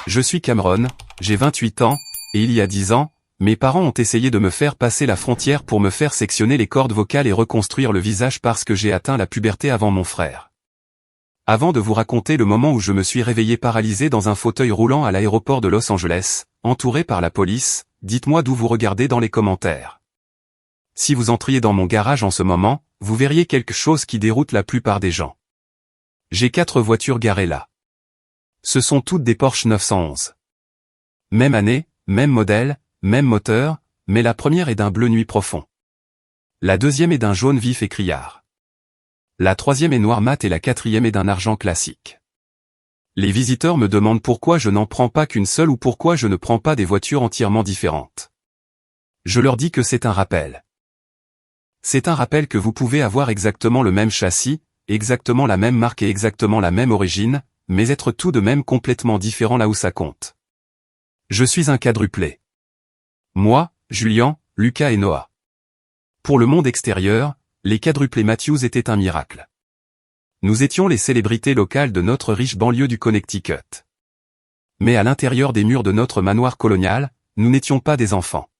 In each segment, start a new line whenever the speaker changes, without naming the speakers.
Je suis Cameron, j'ai 28 ans, et il y a 10 ans, mes parents ont essayé de me faire passer la frontière pour me faire sectionner les cordes vocales et reconstruire le visage parce que j'ai atteint la puberté avant mon frère. Avant de vous raconter le moment où je me suis réveillé paralysé dans un fauteuil roulant à l'aéroport de Los Angeles, entouré par la police, dites-moi d'où vous regardez dans les commentaires. Si vous entriez dans mon garage en ce moment, vous verriez quelque chose qui déroute la plupart des gens. J'ai 4 voitures garées là. Ce sont toutes des Porsche 911. Même année, même modèle, même moteur, mais la première est d'un bleu nuit profond. La deuxième est d'un jaune vif et criard. La troisième est noir mat et la quatrième est d'un argent classique. Les visiteurs me demandent pourquoi je n'en prends pas qu'une seule ou pourquoi je ne prends pas des voitures entièrement différentes. Je leur dis que c'est un rappel. C'est un rappel que vous pouvez avoir exactement le même châssis, exactement la même marque et exactement la même origine, mais être tout de même complètement différent là où ça compte. Je suis un quadruplé. Moi, Julian, Lucas et Noah. Pour le monde extérieur, les quadruplés Matthews étaient un miracle. Nous étions les célébrités locales de notre riche banlieue du Connecticut. Mais à l'intérieur des murs de notre manoir colonial, nous n'étions pas des enfants.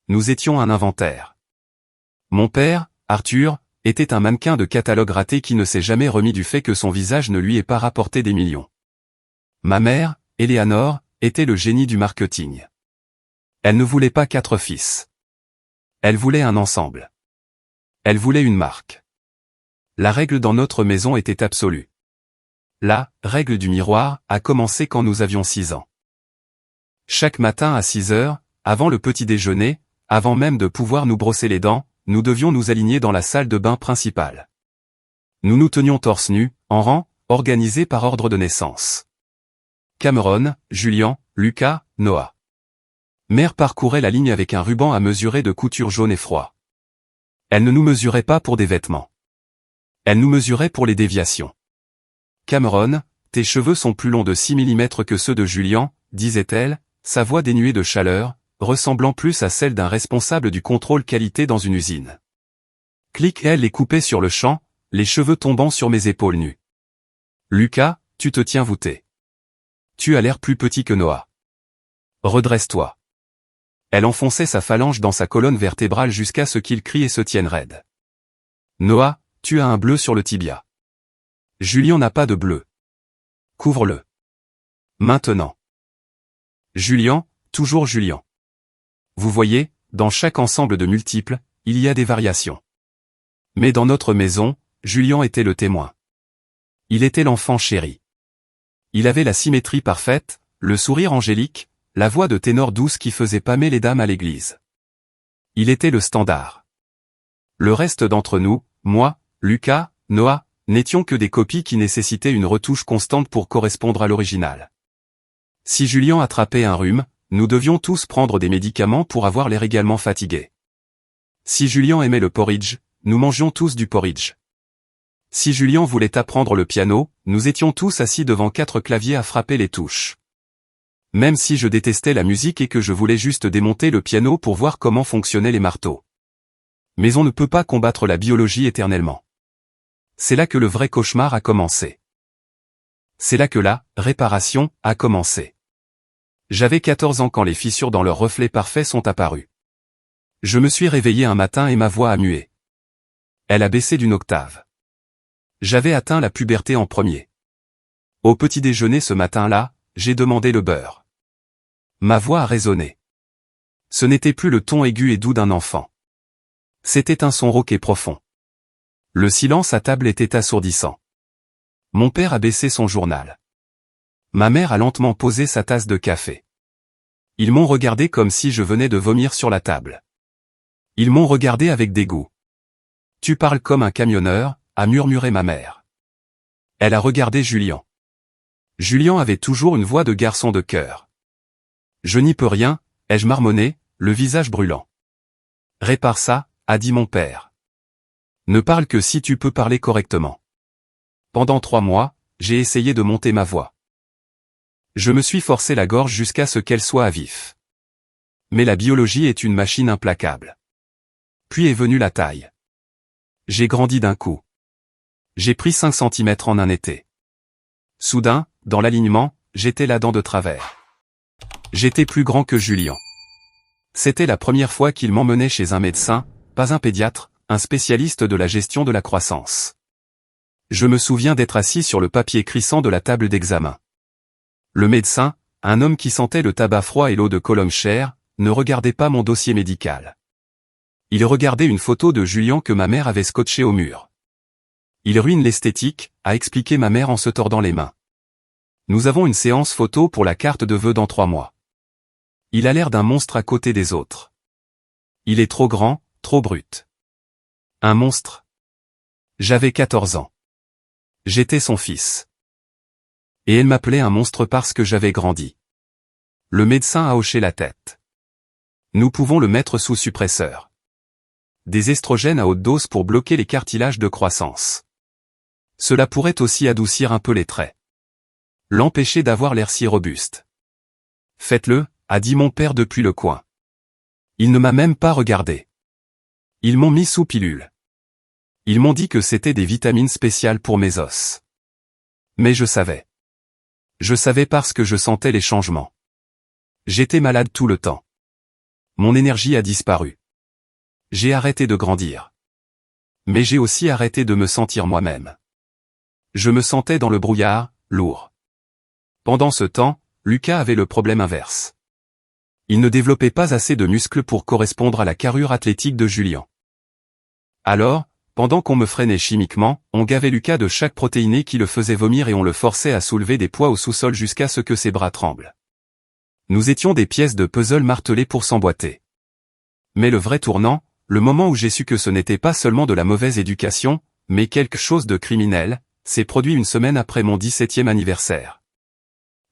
Nous étions un inventaire. Mon père, Arthur, était un mannequin de catalogue raté qui ne s'est jamais remis du fait que son visage ne lui ait pas rapporté des millions. Ma mère, Eleanor, était le génie du marketing. Elle ne voulait pas 4 fils. Elle voulait un ensemble. Elle voulait une marque. La règle dans notre maison était absolue. La règle du miroir a commencé quand nous avions 6 ans. Chaque matin à 6 heures, avant le petit déjeuner, avant même de pouvoir nous brosser les dents, nous devions nous aligner dans la salle de bain principale. Nous nous tenions torse nu, en rang, organisés par ordre de naissance. Cameron, Julian, Lucas, Noah. Mère parcourait la ligne avec un ruban à mesurer de couture jaune et froid. Elle ne nous mesurait pas pour des vêtements. Elle nous mesurait pour les déviations. Cameron, tes cheveux sont plus longs de 6 mm que ceux de Julian, disait-elle, sa voix dénuée de chaleur, ressemblant plus à celle d'un responsable du contrôle qualité dans une usine. Clic, elle les coupait sur le champ, les cheveux tombant sur mes épaules nues. Lucas, tu te tiens voûté. Tu as l'air plus petit que Noah. Redresse-toi. Elle enfonçait sa phalange dans sa colonne vertébrale jusqu'à ce qu'il crie et se tienne raide. Noah, tu as un bleu sur le tibia. Julian n'a pas de bleu. Couvre-le. Maintenant. Julian, toujours Julian. Vous voyez, dans chaque ensemble de multiples, il y a des variations. Mais dans notre maison, Julian était le témoin. Il était l'enfant chéri. Il avait la symétrie parfaite, le sourire angélique, la voix de ténor douce qui faisait pâmer les dames à l'église. Il était le standard. Le reste d'entre nous, moi, Lucas, Noah, n'étions que des copies qui nécessitaient une retouche constante pour correspondre à l'original. Si Julian attrapait un rhume, nous devions tous prendre des médicaments pour avoir l'air également fatigués. Si Julian aimait le porridge, nous mangions tous du porridge. Si Julian voulait apprendre le piano, nous étions tous assis devant 4 claviers à frapper les touches. Même si je détestais la musique et que je voulais juste démonter le piano pour voir comment fonctionnaient les marteaux. Mais on ne peut pas combattre la biologie éternellement. C'est là que le vrai cauchemar a commencé. C'est là que la réparation a commencé. J'avais 14 ans quand les fissures dans leur reflet parfait sont apparues. Je me suis réveillé un matin et ma voix a mué. Elle a baissé d'une octave. J'avais atteint la puberté en premier. Au petit déjeuner ce matin-là, j'ai demandé le beurre. Ma voix a résonné. Ce n'était plus le ton aigu et doux d'un enfant. C'était un son rauque et profond. Le silence à table était assourdissant. Mon père a baissé son journal. Ma mère a lentement posé sa tasse de café. Ils m'ont regardé comme si je venais de vomir sur la table. Ils m'ont regardé avec dégoût. Tu parles comme un camionneur, a murmuré ma mère. Elle a regardé Julian. Julian avait toujours une voix de garçon de cœur. Je n'y peux rien, ai-je marmonné, le visage brûlant. Répare ça, a dit mon père. Ne parle que si tu peux parler correctement. Pendant 3 mois, j'ai essayé de monter ma voix. Je me suis forcé la gorge jusqu'à ce qu'elle soit à vif. Mais la biologie est une machine implacable. Puis est venue la taille. J'ai grandi d'un coup. J'ai pris 5 cm en un été. Soudain, dans l'alignement, j'étais la dent de travers. J'étais plus grand que Julien. C'était la première fois qu'il m'emmenait chez un médecin, pas un pédiatre, un spécialiste de la gestion de la croissance. Je me souviens d'être assis sur le papier crissant de la table d'examen. Le médecin, un homme qui sentait le tabac froid et l'eau de Cologne chère, ne regardait pas mon dossier médical. Il regardait une photo de Julien que ma mère avait scotchée au mur. Il ruine l'esthétique, a expliqué ma mère en se tordant les mains. Nous avons une séance photo pour la carte de vœux dans 3 mois. Il a l'air d'un monstre à côté des autres. Il est trop grand, trop brut. Un monstre. J'avais 14 ans. J'étais son fils. Et elle m'appelait un monstre parce que j'avais grandi. Le médecin a hoché la tête. Nous pouvons le mettre sous suppresseur. Des estrogènes à haute dose pour bloquer les cartilages de croissance. Cela pourrait aussi adoucir un peu les traits. L'empêcher d'avoir l'air si robuste. Faites-le, a dit mon père depuis le coin. Il ne m'a même pas regardé. Ils m'ont mis sous pilule. Ils m'ont dit que c'était des vitamines spéciales pour mes os. Mais je savais. Je savais parce que je sentais les changements. J'étais malade tout le temps. Mon énergie a disparu. J'ai arrêté de grandir. Mais j'ai aussi arrêté de me sentir moi-même. Je me sentais dans le brouillard, lourd. Pendant ce temps, Lucas avait le problème inverse. Il ne développait pas assez de muscles pour correspondre à la carrure athlétique de Julien. Alors, pendant qu'on me freinait chimiquement, on gavait Lucas de chaque protéiné qui le faisait vomir et on le forçait à soulever des poids au sous-sol jusqu'à ce que ses bras tremblent. Nous étions des pièces de puzzle martelées pour s'emboîter. Mais le vrai tournant, le moment où j'ai su que ce n'était pas seulement de la mauvaise éducation, mais quelque chose de criminel, s'est produit une semaine après mon 17e anniversaire.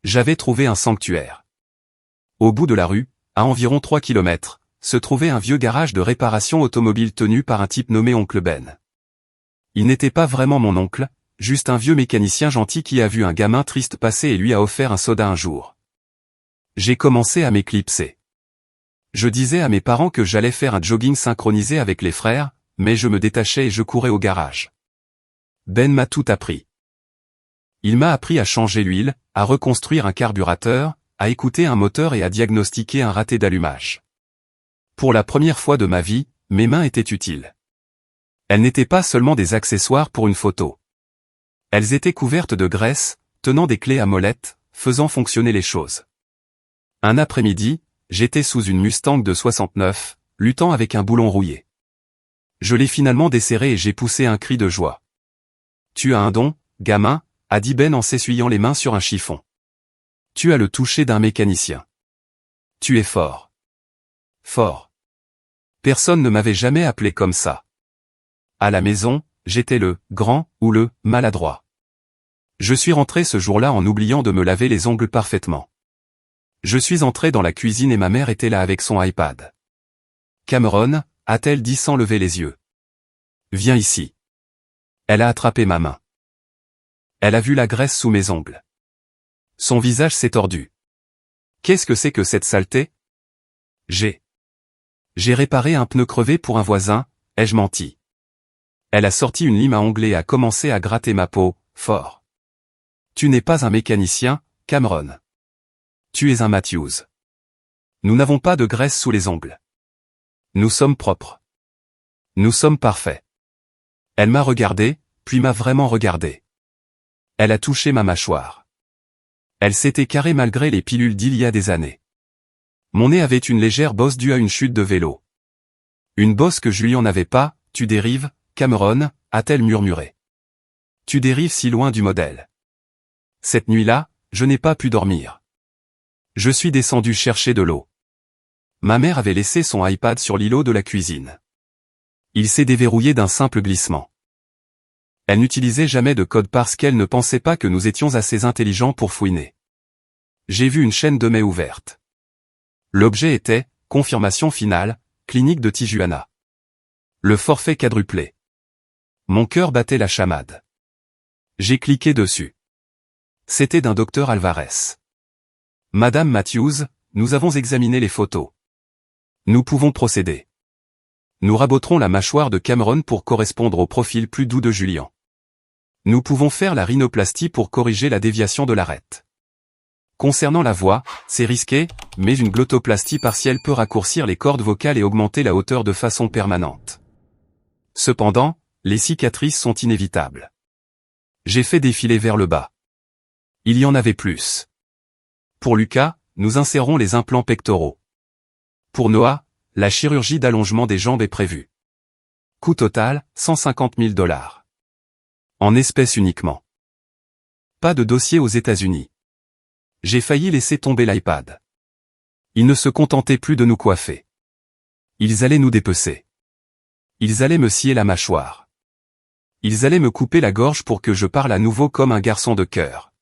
J'avais trouvé un sanctuaire. Au bout de la rue, à environ 3 km, se trouvait un vieux garage de réparation automobile tenu par un type nommé Oncle Ben. Il n'était pas vraiment mon oncle, juste un vieux mécanicien gentil qui a vu un gamin triste passer et lui a offert un soda un jour. J'ai commencé à m'éclipser. Je disais à mes parents que j'allais faire un jogging synchronisé avec les frères, mais je me détachais et je courais au garage. Ben m'a tout appris. Il m'a appris à changer l'huile, à reconstruire un carburateur, à écouter un moteur et à diagnostiquer un raté d'allumage. Pour la première fois de ma vie, mes mains étaient utiles. Elles n'étaient pas seulement des accessoires pour une photo. Elles étaient couvertes de graisse, tenant des clés à molette, faisant fonctionner les choses. Un après-midi, j'étais sous une Mustang de 69, luttant avec un boulon rouillé. Je l'ai finalement desserré et j'ai poussé un cri de joie. « Tu as un don, gamin », a dit Ben en s'essuyant les mains sur un chiffon. « Tu as le toucher d'un mécanicien. Tu es fort. » Fort. Personne ne m'avait jamais appelé comme ça. À la maison, j'étais le grand ou le maladroit. Je suis rentré ce jour-là en oubliant de me laver les ongles parfaitement. Je suis entré dans la cuisine et ma mère était là avec son iPad. « Cameron », a-t-elle dit sans lever les yeux. « Viens ici. » Elle a attrapé ma main. Elle a vu la graisse sous mes ongles. Son visage s'est tordu. « Qu'est-ce que c'est que cette saleté ? » J'ai réparé un pneu crevé pour un voisin, ai-je menti. Elle a sorti une lime à ongler et a commencé à gratter ma peau, fort. « Tu n'es pas un mécanicien, Cameron. Tu es un Matthews. Nous n'avons pas de graisse sous les ongles. Nous sommes propres. Nous sommes parfaits. » Elle m'a regardé, puis m'a vraiment regardé. Elle a touché ma mâchoire. Elle s'était carrée malgré les pilules d'il y a des années. Mon nez avait une légère bosse due à une chute de vélo. Une bosse que Julien n'avait pas. « Tu dérives, Cameron », a-t-elle murmuré. « Tu dérives si loin du modèle. » Cette nuit-là, je n'ai pas pu dormir. Je suis descendu chercher de l'eau. Ma mère avait laissé son iPad sur l'îlot de la cuisine. Il s'est déverrouillé d'un simple glissement. Elle n'utilisait jamais de code parce qu'elle ne pensait pas que nous étions assez intelligents pour fouiner. J'ai vu une chaîne de mail ouverte. L'objet était « Confirmation finale, clinique de Tijuana ». Le forfait quadruplé. Mon cœur battait la chamade. J'ai cliqué dessus. C'était d'un docteur Alvarez. « Madame Matthews, nous avons examiné les photos. Nous pouvons procéder. Nous raboterons la mâchoire de Cameron pour correspondre au profil plus doux de Julien. Nous pouvons faire la rhinoplastie pour corriger la déviation de l'arête. Concernant la voix, c'est risqué, mais une glottoplastie partielle peut raccourcir les cordes vocales et augmenter la hauteur de façon permanente. Cependant, les cicatrices sont inévitables. J'ai fait défiler vers le bas. Il y en avait plus. Pour Lucas, nous insérons les implants pectoraux. Pour Noah, la chirurgie d'allongement des jambes est prévue. Coût total, 150 000 $. En espèces uniquement. Pas de dossier aux États-Unis. J'ai failli laisser tomber l'iPad. Ils ne se contentaient plus de nous coiffer. Ils allaient nous dépecer. Ils allaient me scier la mâchoire. Ils allaient me couper la gorge pour que je parle à nouveau comme un garçon de cœur.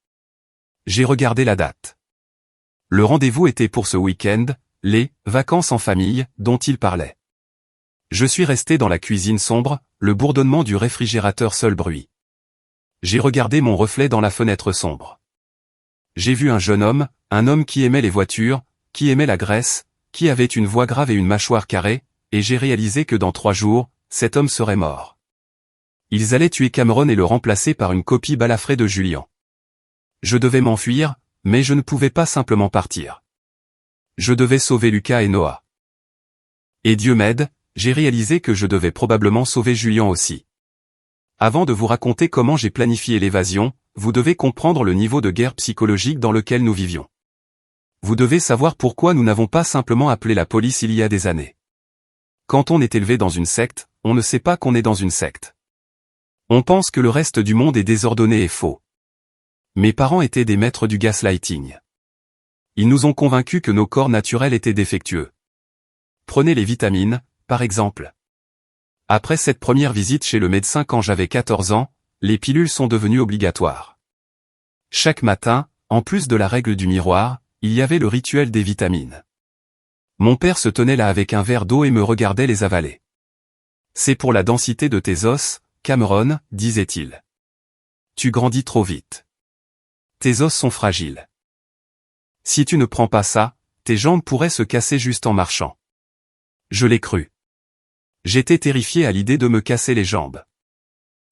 J'ai regardé la date. Le rendez-vous était pour ce week-end, les vacances en famille dont il parlait. Je suis resté dans la cuisine sombre, le bourdonnement du réfrigérateur seul bruit. J'ai regardé mon reflet dans la fenêtre sombre. J'ai vu un jeune homme, un homme qui aimait les voitures, qui aimait la graisse, qui avait une voix grave et une mâchoire carrée, et j'ai réalisé que dans 3 jours, cet homme serait mort. Ils allaient tuer Cameron et le remplacer par une copie balafrée de Julian. Je devais m'enfuir, mais je ne pouvais pas simplement partir. Je devais sauver Lucas et Noah. Et Dieu m'aide, j'ai réalisé que je devais probablement sauver Julian aussi. Avant de vous raconter comment j'ai planifié l'évasion, vous devez comprendre le niveau de guerre psychologique dans lequel nous vivions. Vous devez savoir pourquoi nous n'avons pas simplement appelé la police il y a des années. Quand on est élevé dans une secte, on ne sait pas qu'on est dans une secte. On pense que le reste du monde est désordonné et faux. Mes parents étaient des maîtres du gaslighting. Ils nous ont convaincus que nos corps naturels étaient défectueux. Prenez les vitamines, par exemple. Après cette première visite chez le médecin quand j'avais 14 ans, les pilules sont devenues obligatoires. Chaque matin, en plus de la règle du miroir, il y avait le rituel des vitamines. Mon père se tenait là avec un verre d'eau et me regardait les avaler. C'est pour la densité de tes os, Cameron, disait-il. Tu grandis trop vite. Tes os sont fragiles. Si tu ne prends pas ça, tes jambes pourraient se casser juste en marchant. Je l'ai cru. J'étais terrifié à l'idée de me casser les jambes.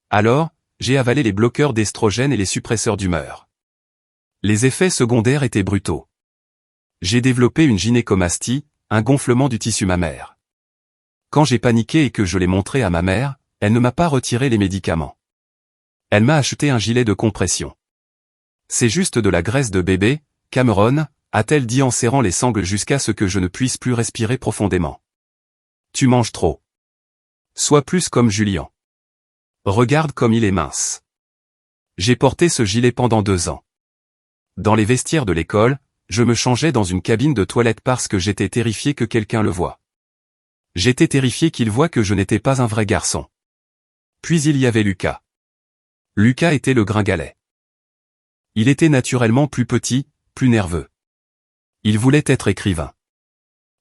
Alors, j'ai avalé les bloqueurs d'estrogène et les suppresseurs d'humeur. Les effets secondaires étaient brutaux. J'ai développé une gynécomastie, un gonflement du tissu mammaire. Quand j'ai paniqué et que je l'ai montré à ma mère, elle ne m'a pas retiré les médicaments. Elle m'a acheté un gilet de compression. C'est juste de la graisse de bébé, Cameron, a-t-elle dit en serrant les sangles jusqu'à ce que je ne puisse plus respirer profondément. Tu manges trop. Sois plus comme Julian. Regarde comme il est mince. J'ai porté ce gilet pendant 2 ans. Dans les vestiaires de l'école, je me changeais dans une cabine de toilette parce que j'étais terrifié que quelqu'un le voie. J'étais terrifié qu'il voie que je n'étais pas un vrai garçon. Puis il y avait Lucas. Lucas était le gringalet. Il était naturellement plus petit, plus nerveux. Il voulait être écrivain.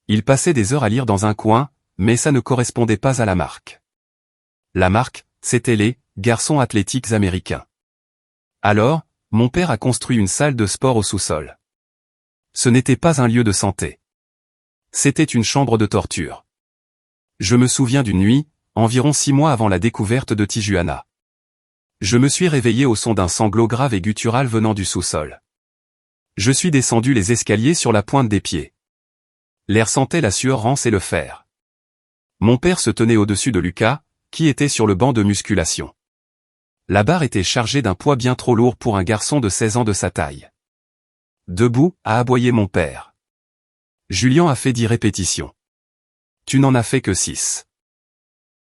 Il passait des heures à lire dans un coin, mais ça ne correspondait pas à la marque. La marque, c'était les garçons athlétiques américains. Alors, mon père a construit une salle de sport au sous-sol. Ce n'était pas un lieu de santé. C'était une chambre de torture. Je me souviens d'une nuit, environ 6 mois avant la découverte de Tijuana. Je me suis réveillé au son d'un sanglot grave et guttural venant du sous-sol. Je suis descendu les escaliers sur la pointe des pieds. L'air sentait la sueur rance et le fer. Mon père se tenait au-dessus de Lucas, qui était sur le banc de musculation. La barre était chargée d'un poids bien trop lourd pour un garçon de 16 ans de sa taille. Debout, a aboyé mon père. Julian a fait 10 répétitions. Tu n'en as fait que 6.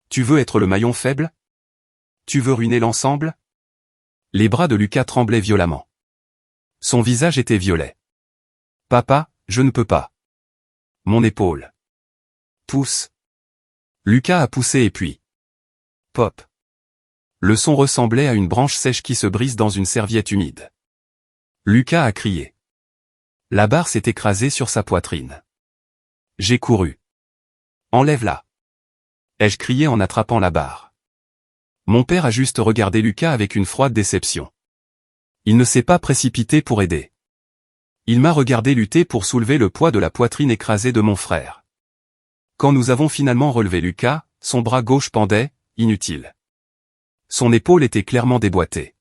Tu veux être le maillon faible? Tu veux ruiner l'ensemble? Les bras de Lucas tremblaient violemment. Son visage était violet. Papa, je ne peux pas. Mon épaule. Pousse. Lucas a poussé et puis. Pop. Le son ressemblait à une branche sèche qui se brise dans une serviette humide. Lucas a crié. La barre s'est écrasée sur sa poitrine. J'ai couru. Enlève-la. Ai-je crié en attrapant la barre. Mon père a juste regardé Lucas avec une froide déception. Il ne s'est pas précipité pour aider. Il m'a regardé lutter pour soulever le poids de la poitrine écrasée de mon frère. Quand nous avons finalement relevé Lucas, son bras gauche pendait, inutile. Son épaule était clairement déboîtée.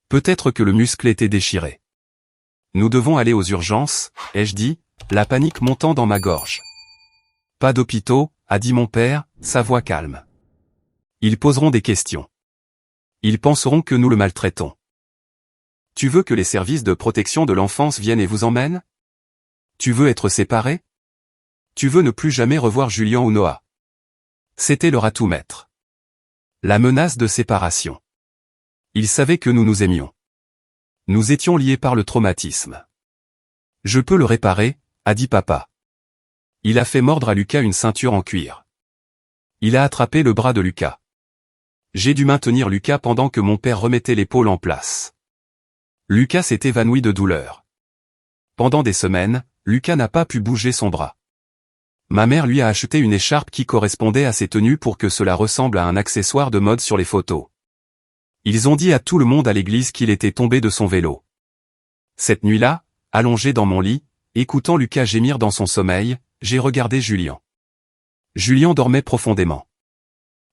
Peut-être que le muscle était déchiré. Nous devons aller aux urgences, ai-je dit, la panique montant dans ma gorge. Pas d'hôpitaux, a dit mon père, sa voix calme. Ils poseront des questions. Ils penseront que nous le maltraitons. Tu veux que les services de protection de l'enfance viennent et vous emmènent? Tu veux être séparés? Tu veux ne plus jamais revoir Julien ou Noah? C'était leur atout maître. La menace de séparation. Ils savaient que nous nous aimions. Nous étions liés par le traumatisme. Je peux le réparer, a dit papa. Il a fait mordre à Lucas une ceinture en cuir. Il a attrapé le bras de Lucas. J'ai dû maintenir Lucas pendant que mon père remettait l'épaule en place. Lucas s'est évanoui de douleur. Pendant des semaines, Lucas n'a pas pu bouger son bras. Ma mère lui a acheté une écharpe qui correspondait à ses tenues pour que cela ressemble à un accessoire de mode sur les photos. Ils ont dit à tout le monde à l'église qu'il était tombé de son vélo. Cette nuit-là, allongé dans mon lit, écoutant Lucas gémir dans son sommeil, j'ai regardé Julien. Julien dormait profondément.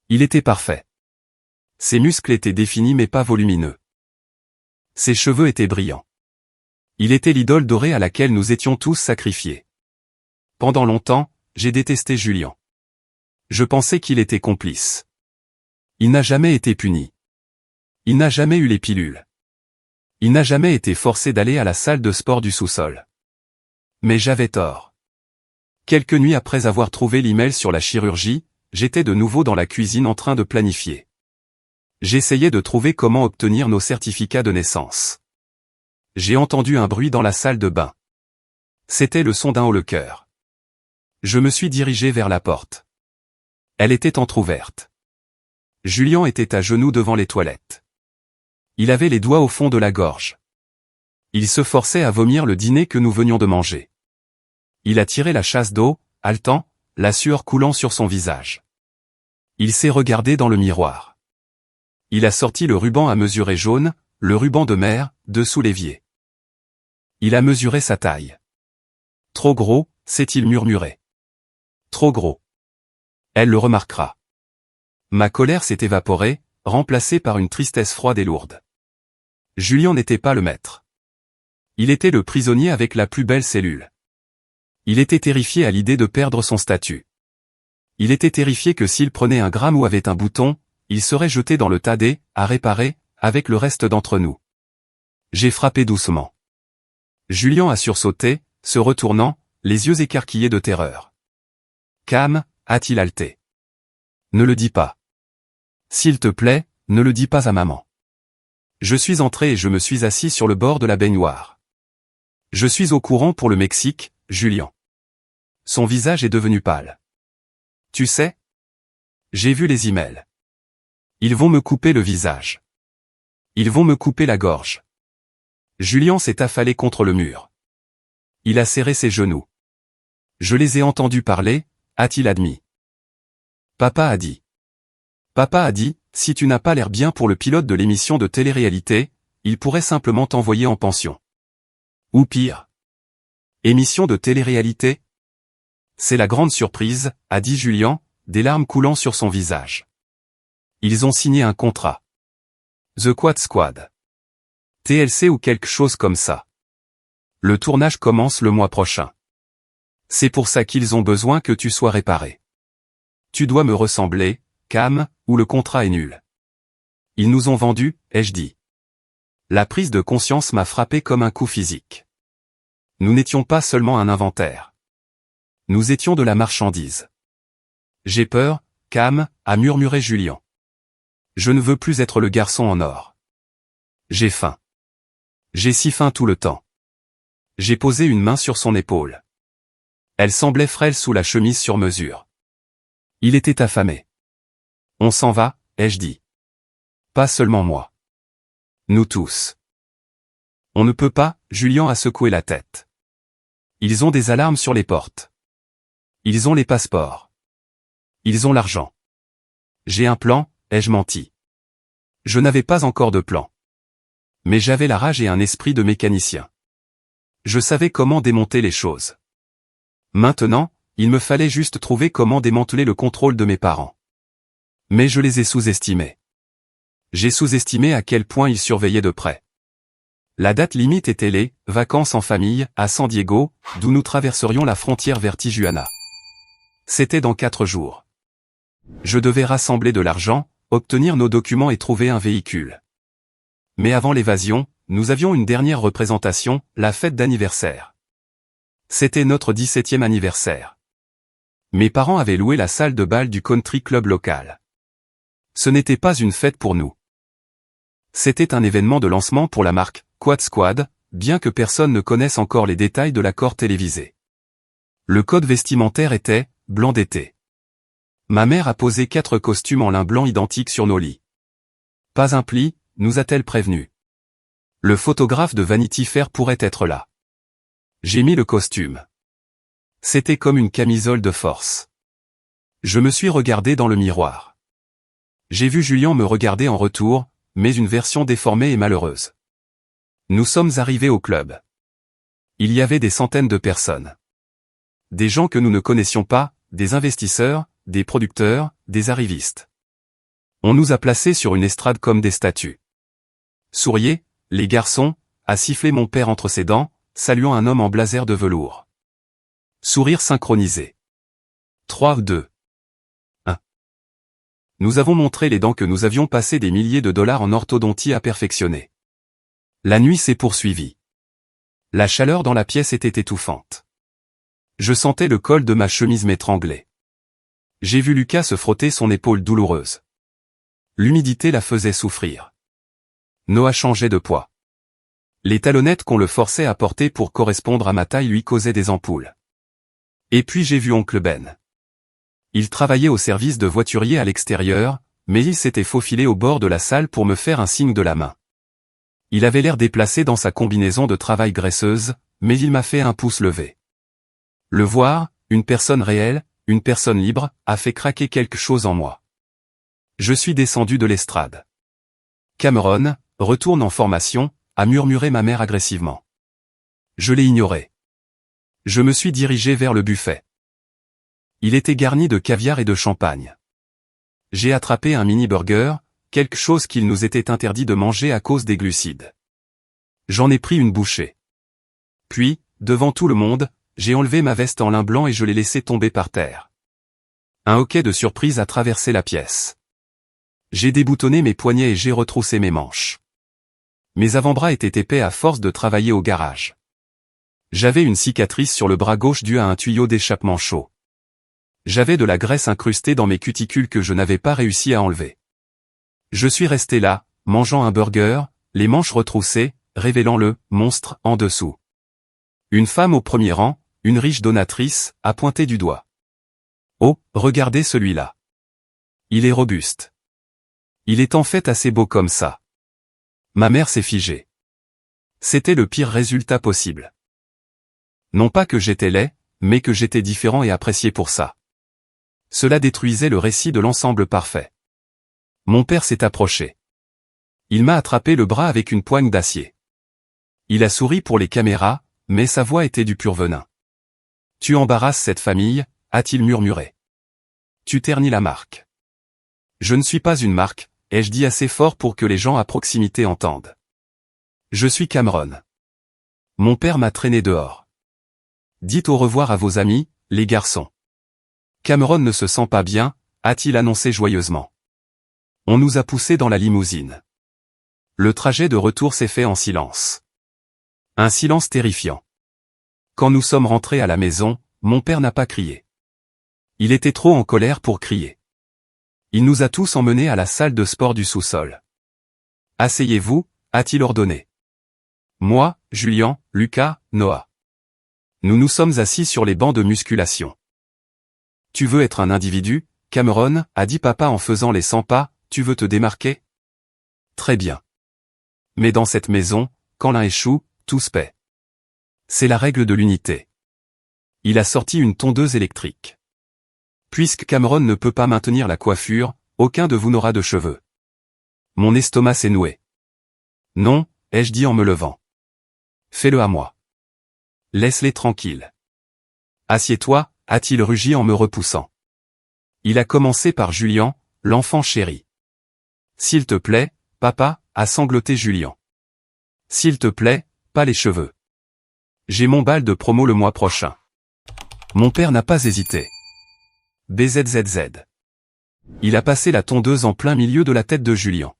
Il était parfait. Ses muscles étaient définis mais pas volumineux. Ses cheveux étaient brillants. Il était l'idole dorée à laquelle nous étions tous sacrifiés. Pendant longtemps, j'ai détesté Julien. Je pensais qu'il était complice. Il n'a jamais été puni. Il n'a jamais eu les pilules. Il n'a jamais été forcé d'aller à la salle de sport du sous-sol. Mais j'avais tort. Quelques nuits après avoir trouvé l'email sur la chirurgie, j'étais de nouveau dans la cuisine en train de planifier. J'essayais de trouver comment obtenir nos certificats de naissance. J'ai entendu un bruit dans la salle de bain. C'était le son d'un haut-le-cœur. Je me suis dirigé vers la porte. Elle était entr'ouverte. Julien était à genoux devant les toilettes. Il avait les doigts au fond de la gorge. Il se forçait à vomir le dîner que nous venions de manger. Il a tiré la chasse d'eau, haletant, la sueur coulant sur son visage. Il s'est regardé dans le miroir. Il a sorti le ruban à mesurer jaune, le ruban de mer, dessous l'évier. Il a mesuré sa taille. Trop gros, s'est-il murmuré. Trop gros. Elle le remarquera. Ma colère s'est évaporée, remplacée par une tristesse froide et lourde. Julien n'était pas le maître. Il était le prisonnier avec la plus belle cellule. Il était terrifié à l'idée de perdre son statut. Il était terrifié que s'il prenait un gramme ou avait un bouton, il serait jeté dans le tadé, à réparer, avec le reste d'entre nous. J'ai frappé doucement. Julien a sursauté, se retournant, les yeux écarquillés de terreur. Cam, a-t-il haleté. Ne le dis pas. S'il te plaît, ne le dis pas à maman. Je suis entré et je me suis assis sur le bord de la baignoire. Je suis au courant pour le Mexique, Julien. Son visage est devenu pâle. Tu sais? J'ai vu les emails. Ils vont me couper le visage. Ils vont me couper la gorge. Julien s'est affalé contre le mur. Il a serré ses genoux. Je les ai entendus parler, a-t-il admis. Papa a dit. Papa a dit, si tu n'as pas l'air bien pour le pilote de l'émission de télé-réalité, il pourrait simplement t'envoyer en pension. Ou pire. Émission de télé-réalité? C'est la grande surprise, a dit Julien, des larmes coulant sur son visage. Ils ont signé un contrat. The Quad Squad. TLC ou quelque chose comme ça. Le tournage commence le mois prochain. C'est pour ça qu'ils ont besoin que tu sois réparé. Tu dois me ressembler, Cam, ou le contrat est nul. Ils nous ont vendus, ai-je dit. La prise de conscience m'a frappé comme un coup physique. Nous n'étions pas seulement un inventaire. Nous étions de la marchandise. J'ai peur, Cam, a murmuré Julien. Je ne veux plus être le garçon en or. J'ai faim. J'ai si faim tout le temps. J'ai posé une main sur son épaule. Elle semblait frêle sous la chemise sur mesure. Il était affamé. On s'en va, ai-je dit. Pas seulement moi. Nous tous. On ne peut pas, Julien a secoué la tête. Ils ont des alarmes sur les portes. Ils ont les passeports. Ils ont l'argent. J'ai un plan, ai-je menti. Je n'avais pas encore de plan. Mais j'avais la rage et un esprit de mécanicien. Je savais comment démonter les choses. Maintenant, il me fallait juste trouver comment démanteler le contrôle de mes parents. Mais je les ai sous-estimés. J'ai sous-estimé à quel point ils surveillaient de près. La date limite était les « vacances en famille » à San Diego, d'où nous traverserions la frontière vers Tijuana. C'était dans 4 jours. Je devais rassembler de l'argent, obtenir nos documents et trouver un véhicule. Mais avant l'évasion, nous avions une dernière représentation, la fête d'anniversaire. C'était notre 17e anniversaire. Mes parents avaient loué la salle de bal du country club local. Ce n'était pas une fête pour nous. C'était un événement de lancement pour la marque Quad Squad, bien que personne ne connaisse encore les détails de l'accord télévisé. Le code vestimentaire était blanc d'été. Ma mère a posé 4 costumes en lin blanc identiques sur nos lits. Pas un pli, nous a-t-elle prévenu. Le photographe de Vanity Fair pourrait être là. J'ai mis le costume. C'était comme une camisole de force. Je me suis regardé dans le miroir. J'ai vu Julien me regarder en retour, mais une version déformée et malheureuse. Nous sommes arrivés au club. Il y avait des centaines de personnes. Des gens que nous ne connaissions pas, des investisseurs, des producteurs, des arrivistes. On nous a placés sur une estrade comme des statues. Souriez, les garçons, a sifflé mon père entre ses dents, saluant un homme en blazer de velours. Sourire synchronisé. 3, 2, 1. Nous avons montré les dents que nous avions passé des milliers de dollars en orthodontie à perfectionner. La nuit s'est poursuivie. La chaleur dans la pièce était étouffante. Je sentais le col de ma chemise m'étrangler. J'ai vu Lucas se frotter son épaule douloureuse. L'humidité la faisait souffrir. Noah changeait de poids. Les talonnettes qu'on le forçait à porter pour correspondre à ma taille lui causaient des ampoules. Et puis j'ai vu oncle Ben. Il travaillait au service de voiturier à l'extérieur, mais il s'était faufilé au bord de la salle pour me faire un signe de la main. Il avait l'air déplacé dans sa combinaison de travail graisseuse, mais il m'a fait un pouce levé. Le voir, une personne réelle, une personne libre, a fait craquer quelque chose en moi. Je suis descendu de l'estrade. Cameron, retourne en formation, a murmuré ma mère agressivement. Je l'ai ignoré. Je me suis dirigé vers le buffet. Il était garni de caviar et de champagne. J'ai attrapé un mini-burger, quelque chose qu'il nous était interdit de manger à cause des glucides. J'en ai pris une bouchée. Puis, devant tout le monde, j'ai enlevé ma veste en lin blanc et je l'ai laissée tomber par terre. Un hoquet de surprise a traversé la pièce. J'ai déboutonné mes poignets et j'ai retroussé mes manches. Mes avant-bras étaient épais à force de travailler au garage. J'avais une cicatrice sur le bras gauche due à un tuyau d'échappement chaud. J'avais de la graisse incrustée dans mes cuticules que je n'avais pas réussi à enlever. Je suis resté là, mangeant un burger, les manches retroussées, révélant le « monstre » en dessous. Une femme au premier rang, une riche donatrice, a pointé du doigt. « Oh, regardez celui-là. Il est robuste. Il est en fait assez beau comme ça. » Ma mère s'est figée. C'était le pire résultat possible. Non pas que j'étais laid, mais que j'étais différent et apprécié pour ça. Cela détruisait le récit de l'ensemble parfait. Mon père s'est approché. Il m'a attrapé le bras avec une poigne d'acier. Il a souri pour les caméras, mais sa voix était du pur venin. « Tu embarrasses cette famille », a-t-il murmuré. « Tu ternis la marque. » « Je ne suis pas une marque, ai-je dit assez fort pour que les gens à proximité entendent. « Je suis Cameron. » Mon père m'a traîné dehors. « Dites au revoir à vos amis, les garçons. » Cameron ne se sent pas bien, a-t-il annoncé joyeusement. On nous a poussés dans la limousine. Le trajet de retour s'est fait en silence. Un silence terrifiant. Quand nous sommes rentrés à la maison, mon père n'a pas crié. Il était trop en colère pour crier. Il nous a tous emmenés à la salle de sport du sous-sol. « Asseyez-vous » a-t-il ordonné. Moi, Julien, Lucas, Noah. Nous nous sommes assis sur les bancs de musculation. « Tu veux être un individu, Cameron » a dit papa en faisant les 100 pas, « tu veux te démarquer ?» Très bien. Mais dans cette maison, quand l'un échoue, tous paient. C'est la règle de l'unité. Il a sorti une tondeuse électrique. Puisque Cameron ne peut pas maintenir la coiffure, aucun de vous n'aura de cheveux. Mon estomac s'est noué. Non, ai-je dit en me levant. Fais-le à moi. Laisse-les tranquilles. Assieds-toi, a-t-il rugi en me repoussant. Il a commencé par Julien, l'enfant chéri. S'il te plaît, papa, a sangloté Julien. S'il te plaît, pas les cheveux. J'ai mon bal de promo le mois prochain. Mon père n'a pas hésité. BZZZ. Il a passé la tondeuse en plein milieu de la tête de Julien.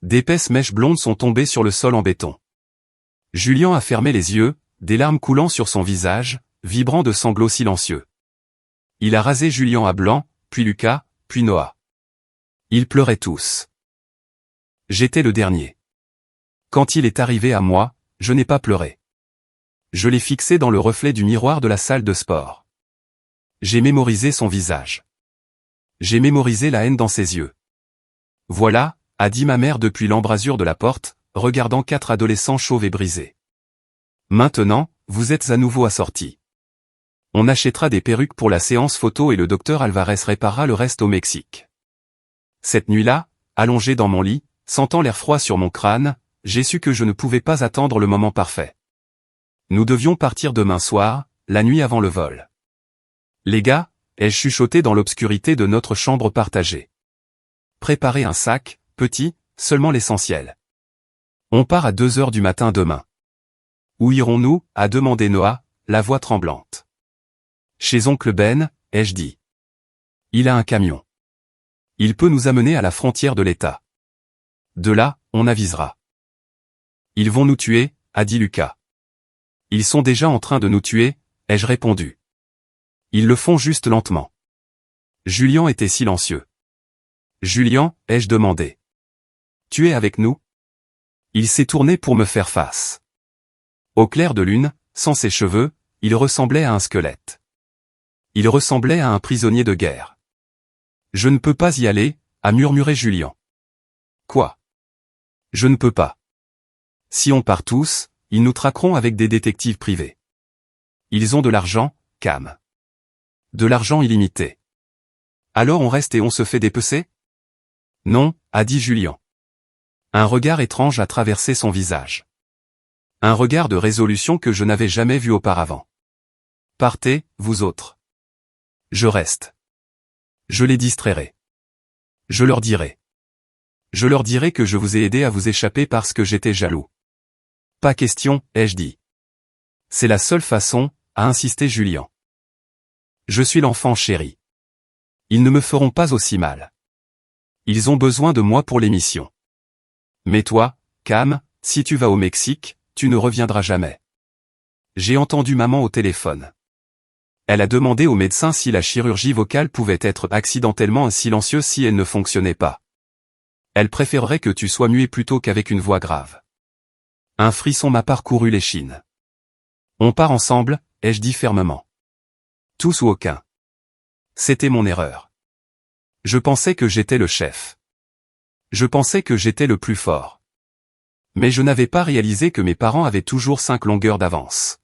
D'épaisses mèches blondes sont tombées sur le sol en béton. Julien a fermé les yeux, des larmes coulant sur son visage, vibrant de sanglots silencieux. Il a rasé Julien à blanc, puis Lucas, puis Noah. Ils pleuraient tous. J'étais le dernier. Quand il est arrivé à moi, je n'ai pas pleuré. Je l'ai fixé dans le reflet du miroir de la salle de sport. J'ai mémorisé son visage. J'ai mémorisé la haine dans ses yeux. Voilà, a dit ma mère depuis l'embrasure de la porte, regardant 4 adolescents chauves et brisés. Maintenant, vous êtes à nouveau assortis. On achètera des perruques pour la séance photo et le docteur Alvarez réparera le reste au Mexique. Cette nuit-là, allongé dans mon lit, sentant l'air froid sur mon crâne, j'ai su que je ne pouvais pas attendre le moment parfait. Nous devions partir demain soir, la nuit avant le vol. Les gars, ai-je chuchoté dans l'obscurité de notre chambre partagée. Préparez un sac, petit, seulement l'essentiel. On part à 2 heures du matin demain. Où irons-nous, a demandé Noah, la voix tremblante. Chez oncle Ben, ai-je dit. Il a un camion. Il peut nous amener à la frontière de l'État. De là, on avisera. Ils vont nous tuer, a dit Lucas. Ils sont déjà en train de nous tuer, ai-je répondu. Ils le font juste lentement. Julien était silencieux. Julien, ai-je demandé. Tu es avec nous? Il s'est tourné pour me faire face. Au clair de lune, sans ses cheveux, il ressemblait à un squelette. Il ressemblait à un prisonnier de guerre. Je ne peux pas y aller, a murmuré Julien. Quoi? Je ne peux pas. Si on part tous, ils nous traqueront avec des détectives privés. Ils ont de l'argent, Cam. De l'argent illimité. Alors on reste et on se fait dépecer? Non, a dit Julien. Un regard étrange a traversé son visage. Un regard de résolution que je n'avais jamais vu auparavant. Partez, vous autres. Je reste. Je les distrairai. Je leur dirai. Je leur dirai que je vous ai aidé à vous échapper parce que j'étais jaloux. Pas question, ai-je dit. C'est la seule façon, a insisté Julien. Je suis l'enfant chéri. Ils ne me feront pas aussi mal. Ils ont besoin de moi pour l'émission. Mais toi, Cam, si tu vas au Mexique, tu ne reviendras jamais. J'ai entendu maman au téléphone. Elle a demandé au médecin si la chirurgie vocale pouvait être accidentellement silencieuse si elle ne fonctionnait pas. Elle préférerait que tu sois muet plutôt qu'avec une voix grave. Un frisson m'a parcouru l'échine. On part ensemble, ai-je dit fermement. Tous ou aucun. C'était mon erreur. Je pensais que j'étais le chef. Je pensais que j'étais le plus fort. Mais je n'avais pas réalisé que mes parents avaient toujours 5 longueurs d'avance.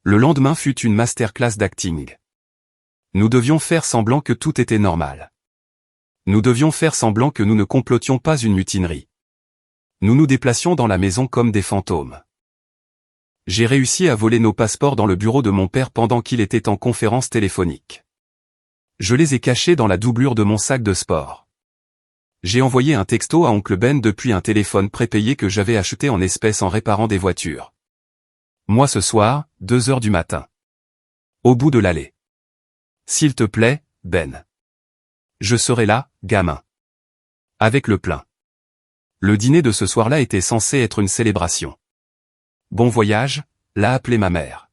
Le lendemain fut une masterclass d'acting. Nous devions faire semblant que tout était normal. Nous devions faire semblant que nous ne complotions pas une mutinerie. Nous nous déplacions dans la maison comme des fantômes. J'ai réussi à voler nos passeports dans le bureau de mon père pendant qu'il était en conférence téléphonique. Je les ai cachés dans la doublure de mon sac de sport. J'ai envoyé un texto à oncle Ben depuis un téléphone prépayé que j'avais acheté en espèces en réparant des voitures. Moi ce soir, 2 heures du matin. Au bout de l'allée. S'il te plaît, Ben. Je serai là, gamin. Avec le plein. Le dîner de ce soir-là était censé être une célébration. Bon voyage, l'a appelé ma mère.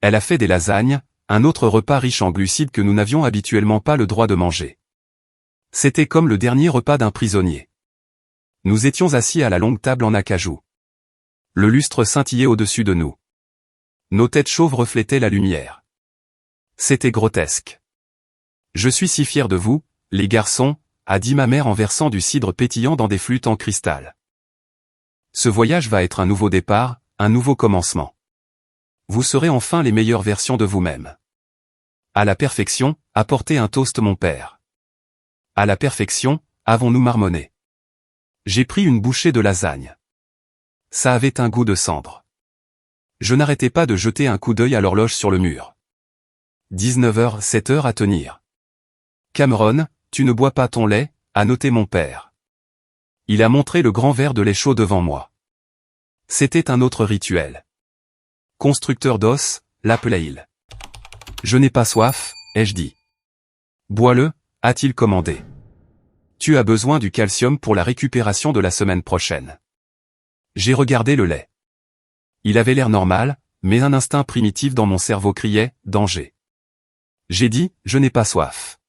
Elle a fait des lasagnes, un autre repas riche en glucides que nous n'avions habituellement pas le droit de manger. C'était comme le dernier repas d'un prisonnier. Nous étions assis à la longue table en acajou. Le lustre scintillait au-dessus de nous. Nos têtes chauves reflétaient la lumière. C'était grotesque. Je suis si fier de vous, les garçons, a dit ma mère en versant du cidre pétillant dans des flûtes en cristal. Ce voyage va être un nouveau départ, un nouveau commencement. Vous serez enfin les meilleures versions de vous-même. À la perfection, apportez un toast mon père. À la perfection, avons-nous marmonné. J'ai pris une bouchée de lasagne. Ça avait un goût de cendre. Je n'arrêtais pas de jeter un coup d'œil à l'horloge sur le mur. 19h, 7h à tenir. Cameron, tu ne bois pas ton lait, a noté mon père. Il a montré le grand verre de lait chaud devant moi. C'était un autre rituel. Constructeur d'os, l'appelait-il. Je n'ai pas soif, ai-je dit. Bois-le, a-t-il commandé. Tu as besoin du calcium pour la récupération de la semaine prochaine. J'ai regardé le lait. Il avait l'air normal, mais un instinct primitif dans mon cerveau criait « danger ». J'ai dit « je n'ai pas soif ».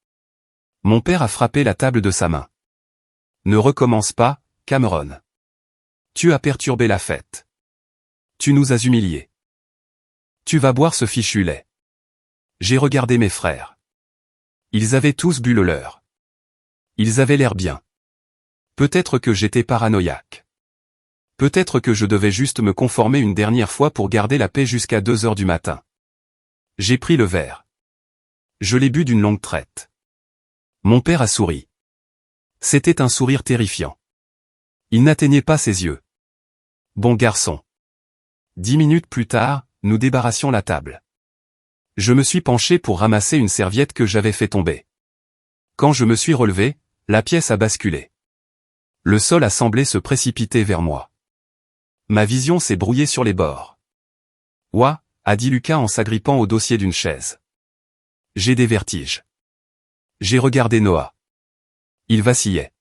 Mon père a frappé la table de sa main. Ne recommence pas, Cameron. Tu as perturbé la fête. Tu nous as humiliés. Tu vas boire ce fichu lait. J'ai regardé mes frères. Ils avaient tous bu le leur. Ils avaient l'air bien. Peut-être que j'étais paranoïaque. Peut-être que je devais juste me conformer une dernière fois pour garder la paix jusqu'à 2 heures du matin. J'ai pris le verre. Je l'ai bu d'une longue traite. Mon père a souri. C'était un sourire terrifiant. Il n'atteignait pas ses yeux. Bon garçon. 10 minutes plus tard, nous débarrassions la table. Je me suis penché pour ramasser une serviette que j'avais fait tomber. Quand je me suis relevé, la pièce a basculé. Le sol a semblé se précipiter vers moi. Ma vision s'est brouillée sur les bords. « Ouah » a dit Lucas en s'agrippant au dossier d'une chaise. J'ai des vertiges. J'ai regardé Noah. Il vacillait.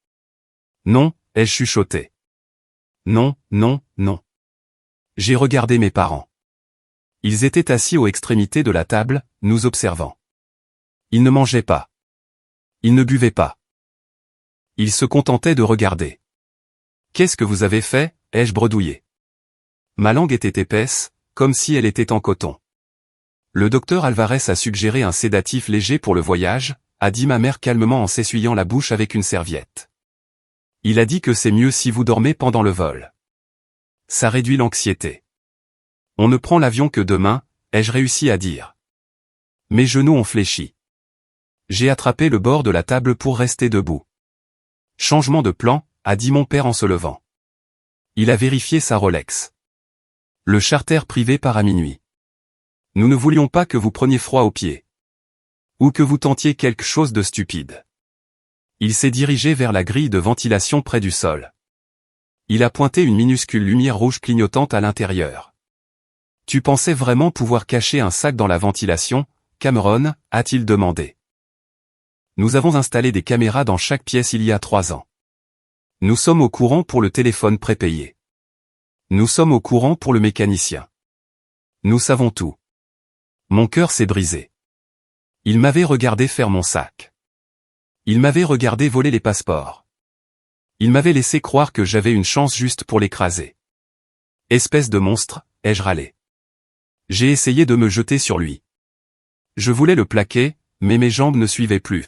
Non, ai-je chuchoté. Non, non, non. J'ai regardé mes parents. Ils étaient assis aux extrémités de la table, nous observant. Ils ne mangeaient pas. Ils ne buvaient pas. Ils se contentaient de regarder. « Qu'est-ce que vous avez fait » ai-je bredouillé. Ma langue était épaisse, comme si elle était en coton. Le docteur Alvarez a suggéré un sédatif léger pour le voyage, a dit ma mère calmement en s'essuyant la bouche avec une serviette. Il a dit que c'est mieux si vous dormez pendant le vol. Ça réduit l'anxiété. On ne prend l'avion que demain, ai-je réussi à dire. Mes genoux ont fléchi. J'ai attrapé le bord de la table pour rester debout. Changement de plan, a dit mon père en se levant. Il a vérifié sa Rolex. Le charter privé part à minuit. Nous ne voulions pas que vous preniez froid aux pieds. Ou que vous tentiez quelque chose de stupide. Il s'est dirigé vers la grille de ventilation près du sol. Il a pointé une minuscule lumière rouge clignotante à l'intérieur. Tu pensais vraiment pouvoir cacher un sac dans la ventilation, Cameron, a-t-il demandé. Nous avons installé des caméras dans chaque pièce il y a 3 ans. Nous sommes au courant pour le téléphone prépayé. Nous sommes au courant pour le mécanicien. Nous savons tout. Mon cœur s'est brisé. Il m'avait regardé faire mon sac. Il m'avait regardé voler les passeports. Il m'avait laissé croire que j'avais une chance juste pour l'écraser. Espèce de monstre, ai-je râlé. J'ai essayé de me jeter sur lui. Je voulais le plaquer, mais mes jambes ne suivaient plus.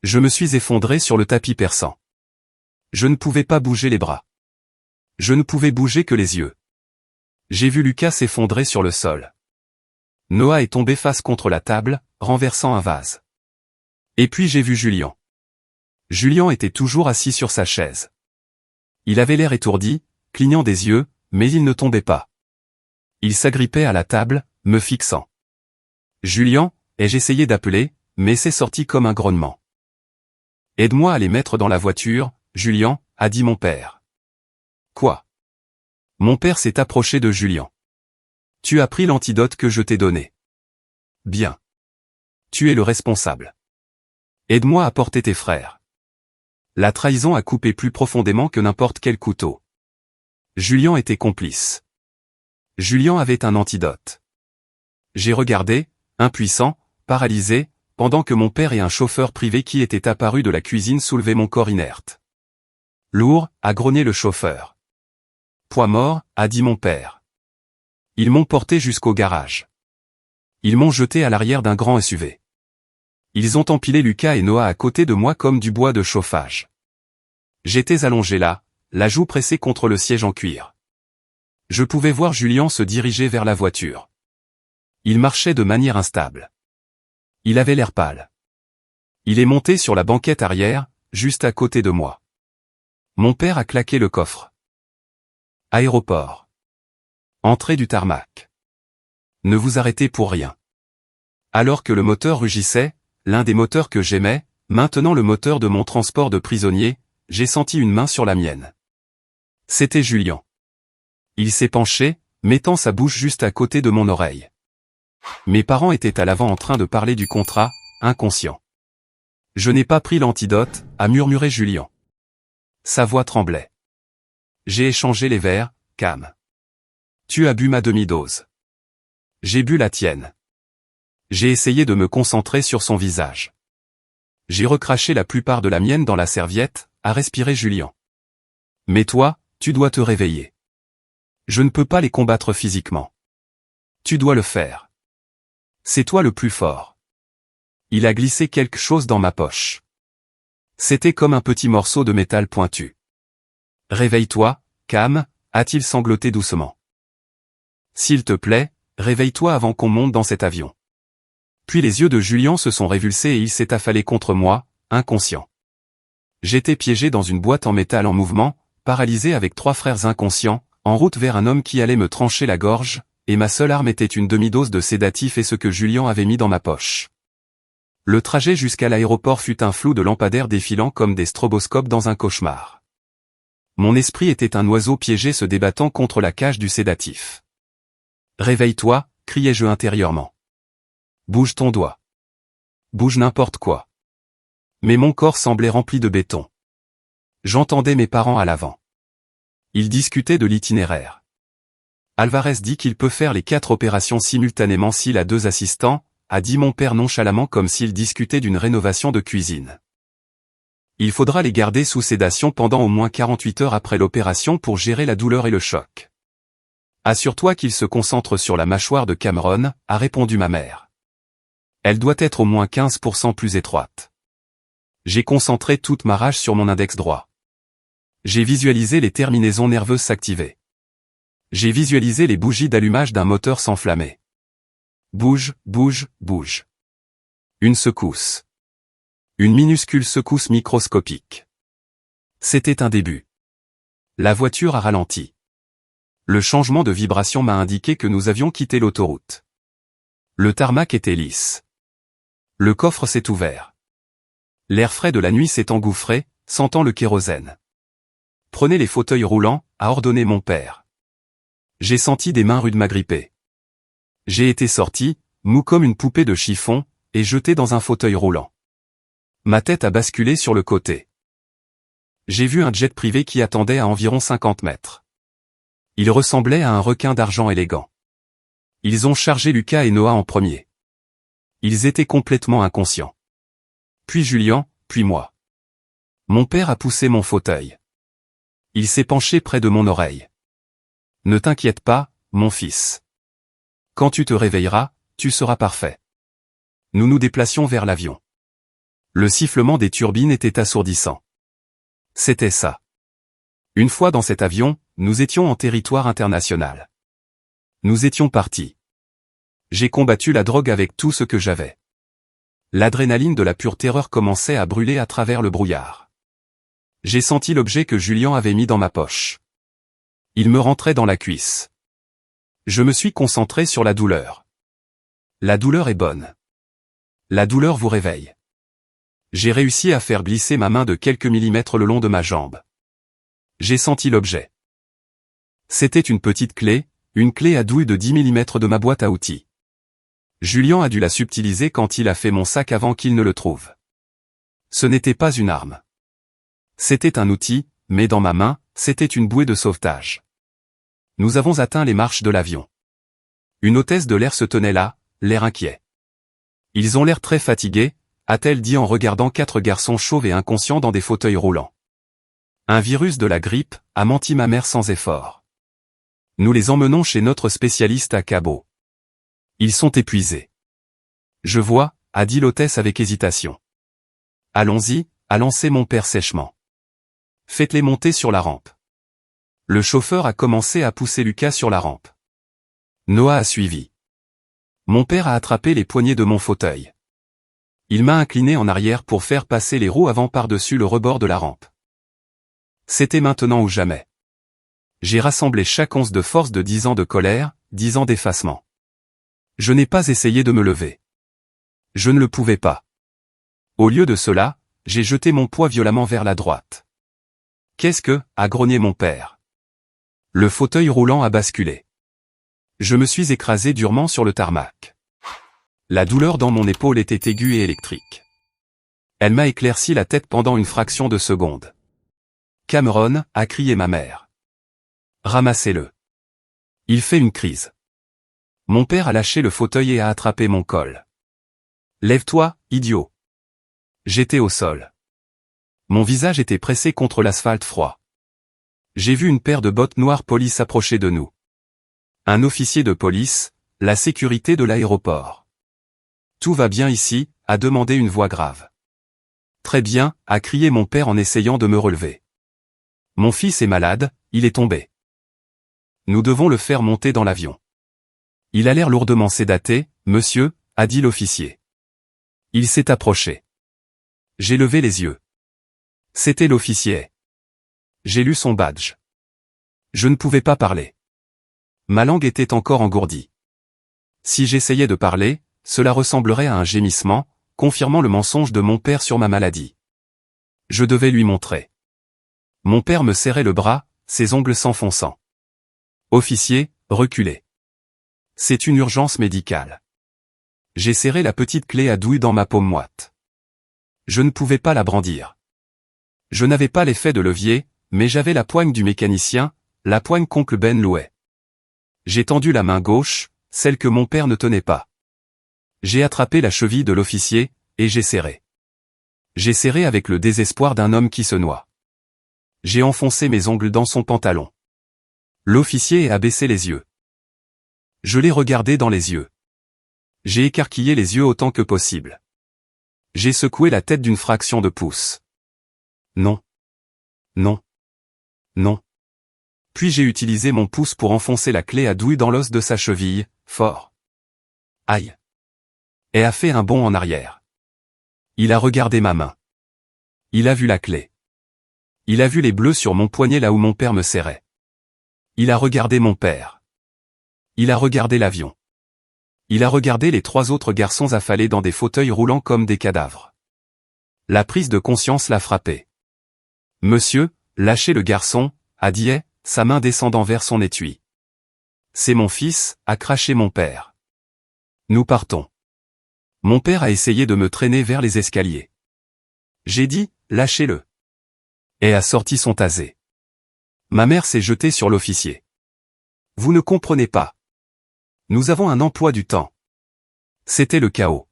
Je me suis effondré sur le tapis perçant. Je ne pouvais pas bouger les bras. Je ne pouvais bouger que les yeux. J'ai vu Lucas s'effondrer sur le sol. Noah est tombé face contre la table, renversant un vase. Et puis j'ai vu Julian. Julian était toujours assis sur sa chaise. Il avait l'air étourdi, clignant des yeux, mais il ne tombait pas. Il s'agrippait à la table, me fixant. Julian, ai-je essayé d'appeler, mais c'est sorti comme un grognement. Aide-moi à les mettre dans la voiture, Julian, a dit mon père. Quoi? Mon père s'est approché de Julian. Tu as pris l'antidote que je t'ai donné. Bien. Tu es le responsable. Aide-moi à porter tes frères. La trahison a coupé plus profondément que n'importe quel couteau. Julian était complice. Julian avait un antidote. J'ai regardé, impuissant, paralysé, pendant que mon père et un chauffeur privé qui était apparu de la cuisine soulevaient mon corps inerte. Lourd, a grogné le chauffeur. Poids mort, a dit mon père. Ils m'ont porté jusqu'au garage. Ils m'ont jeté à l'arrière d'un grand SUV. Ils ont empilé Lucas et Noah à côté de moi comme du bois de chauffage. J'étais allongé là, la joue pressée contre le siège en cuir. Je pouvais voir Julian se diriger vers la voiture. Il marchait de manière instable. Il avait l'air pâle. Il est monté sur la banquette arrière, juste à côté de moi. Mon père a claqué le coffre. Aéroport. Entrée du tarmac. Ne vous arrêtez pour rien. Alors que le moteur rugissait, l'un des moteurs que j'aimais, maintenant le moteur de mon transport de prisonniers, j'ai senti une main sur la mienne. C'était Julian. Il s'est penché, mettant sa bouche juste à côté de mon oreille. Mes parents étaient à l'avant en train de parler du contrat, inconscient. Je n'ai pas pris l'antidote, a murmuré Julien. Sa voix tremblait. J'ai échangé les verres, Cam. Tu as bu ma demi-dose. J'ai bu la tienne. J'ai essayé de me concentrer sur son visage. J'ai recraché la plupart de la mienne dans la serviette, a respiré Julien. Mais toi, tu dois te réveiller. Je ne peux pas les combattre physiquement. Tu dois le faire. C'est toi le plus fort. Il a glissé quelque chose dans ma poche. C'était comme un petit morceau de métal pointu. Réveille-toi, Cam, a-t-il sangloté doucement. S'il te plaît, réveille-toi avant qu'on monte dans cet avion. Puis les yeux de Julien se sont révulsés et il s'est affalé contre moi, inconscient. J'étais piégé dans une boîte en métal en mouvement, paralysé avec 3 frères inconscients, en route vers un homme qui allait me trancher la gorge, et ma seule arme était une demi-dose de sédatif et ce que Julien avait mis dans ma poche. Le trajet jusqu'à l'aéroport fut un flou de lampadaires défilant comme des stroboscopes dans un cauchemar. Mon esprit était un oiseau piégé se débattant contre la cage du sédatif. « Réveille-toi » criai-je intérieurement. « Bouge ton doigt. Bouge n'importe quoi. » Mais mon corps semblait rempli de béton. J'entendais mes parents à l'avant. Ils discutaient de l'itinéraire. Alvarez dit qu'il peut faire les 4 opérations simultanément s'il a 2 assistants, a dit mon père nonchalamment comme s'il discutait d'une rénovation de cuisine. Il faudra les garder sous sédation pendant au moins 48 heures après l'opération pour gérer la douleur et le choc. Assure-toi qu'il se concentre sur la mâchoire de Cameron, a répondu ma mère. Elle doit être au moins 15% plus étroite. J'ai concentré toute ma rage sur mon index droit. J'ai visualisé les terminaisons nerveuses s'activer. J'ai visualisé les bougies d'allumage d'un moteur s'enflammer. Bouge, bouge, bouge. Une secousse. Une minuscule secousse microscopique. C'était un début. La voiture a ralenti. Le changement de vibration m'a indiqué que nous avions quitté l'autoroute. Le tarmac était lisse. Le coffre s'est ouvert. L'air frais de la nuit s'est engouffré, sentant le kérosène. Prenez les fauteuils roulants, a ordonné mon père. J'ai senti des mains rudes m'agripper. J'ai été sorti, mou comme une poupée de chiffon, et jeté dans un fauteuil roulant. Ma tête a basculé sur le côté. J'ai vu un jet privé qui attendait à environ 50 mètres. Il ressemblait à un requin d'argent élégant. Ils ont chargé Lucas et Noah en premier. Ils étaient complètement inconscients. Puis Julien, puis moi. Mon père a poussé mon fauteuil. Il s'est penché près de mon oreille. Ne t'inquiète pas, mon fils. Quand tu te réveilleras, tu seras parfait. Nous nous déplacions vers l'avion. Le sifflement des turbines était assourdissant. C'était ça. Une fois dans cet avion, nous étions en territoire international. Nous étions partis. J'ai combattu la drogue avec tout ce que j'avais. L'adrénaline de la pure terreur commençait à brûler à travers le brouillard. J'ai senti l'objet que Julien avait mis dans ma poche. Il me rentrait dans la cuisse. Je me suis concentré sur la douleur. La douleur est bonne. La douleur vous réveille. J'ai réussi à faire glisser ma main de quelques millimètres le long de ma jambe. J'ai senti l'objet. C'était une petite clé, une clé à douille de 10 mm de ma boîte à outils. Julien a dû la subtiliser quand il a fait mon sac avant qu'il ne le trouve. Ce n'était pas une arme. C'était un outil, mais dans ma main, c'était une bouée de sauvetage. Nous avons atteint les marches de l'avion. Une hôtesse de l'air se tenait là, l'air inquiet. Ils ont l'air très fatigués, a-t-elle dit en regardant 4 garçons chauves et inconscients dans des fauteuils roulants. Un virus de la grippe, a menti ma mère sans effort. Nous les emmenons chez notre spécialiste à Cabo. Ils sont épuisés. Je vois, a dit l'hôtesse avec hésitation. Allons-y, a lancé mon père sèchement. Faites-les monter sur la rampe. Le chauffeur a commencé à pousser Lucas sur la rampe. Noah a suivi. Mon père a attrapé les poignées de mon fauteuil. Il m'a incliné en arrière pour faire passer les roues avant par-dessus le rebord de la rampe. C'était maintenant ou jamais. J'ai rassemblé chaque once de force de 10 ans de colère, 10 ans d'effacement. Je n'ai pas essayé de me lever. Je ne le pouvais pas. Au lieu de cela, j'ai jeté mon poids violemment vers la droite. Qu'est-ce que, a grogné mon père. Le fauteuil roulant a basculé. Je me suis écrasé durement sur le tarmac. La douleur dans mon épaule était aiguë et électrique. Elle m'a éclairci la tête pendant une fraction de seconde. Cameron, a crié ma mère. Ramassez-le. Il fait une crise. Mon père a lâché le fauteuil et a attrapé mon col. Lève-toi, idiot. J'étais au sol. Mon visage était pressé contre l'asphalte froid. J'ai vu une paire de bottes noires police approcher de nous. Un officier de police, la sécurité de l'aéroport. Tout va bien ici, a demandé une voix grave. Très bien, a crié mon père en essayant de me relever. Mon fils est malade, il est tombé. Nous devons le faire monter dans l'avion. Il a l'air lourdement sédaté, monsieur, a dit l'officier. Il s'est approché. J'ai levé les yeux. C'était l'officier. J'ai lu son badge. Je ne pouvais pas parler. Ma langue était encore engourdie. Si j'essayais de parler, cela ressemblerait à un gémissement, confirmant le mensonge de mon père sur ma maladie. Je devais lui montrer. Mon père me serrait le bras, ses ongles s'enfonçant. Officier, reculez. C'est une urgence médicale. J'ai serré la petite clé à douille dans ma paume moite. Je ne pouvais pas la brandir. Je n'avais pas l'effet de levier, mais j'avais la poigne du mécanicien, la poigne qu'oncle Ben louait. J'ai tendu la main gauche, celle que mon père ne tenait pas. J'ai attrapé la cheville de l'officier, et j'ai serré. J'ai serré avec le désespoir d'un homme qui se noie. J'ai enfoncé mes ongles dans son pantalon. L'officier a baissé les yeux. Je l'ai regardé dans les yeux. J'ai écarquillé les yeux autant que possible. J'ai secoué la tête d'une fraction de pouce. Non. Non. Non. Puis j'ai utilisé mon pouce pour enfoncer la clé à douille dans l'os de sa cheville, fort. Aïe. Et a fait un bond en arrière. Il a regardé ma main. Il a vu la clé. Il a vu les bleus sur mon poignet là où mon père me serrait. Il a regardé mon père. Il a regardé l'avion. Il a regardé les 3 autres garçons affalés dans des fauteuils roulants comme des cadavres. La prise de conscience l'a frappé. Monsieur, lâchez le garçon, a dit, sa main descendant vers son étui. C'est mon fils, a craché mon père. Nous partons. Mon père a essayé de me traîner vers les escaliers. J'ai dit, lâchez-le. Et a sorti son tasé. Ma mère s'est jetée sur l'officier. Vous ne comprenez pas. Nous avons un emploi du temps. C'était le chaos.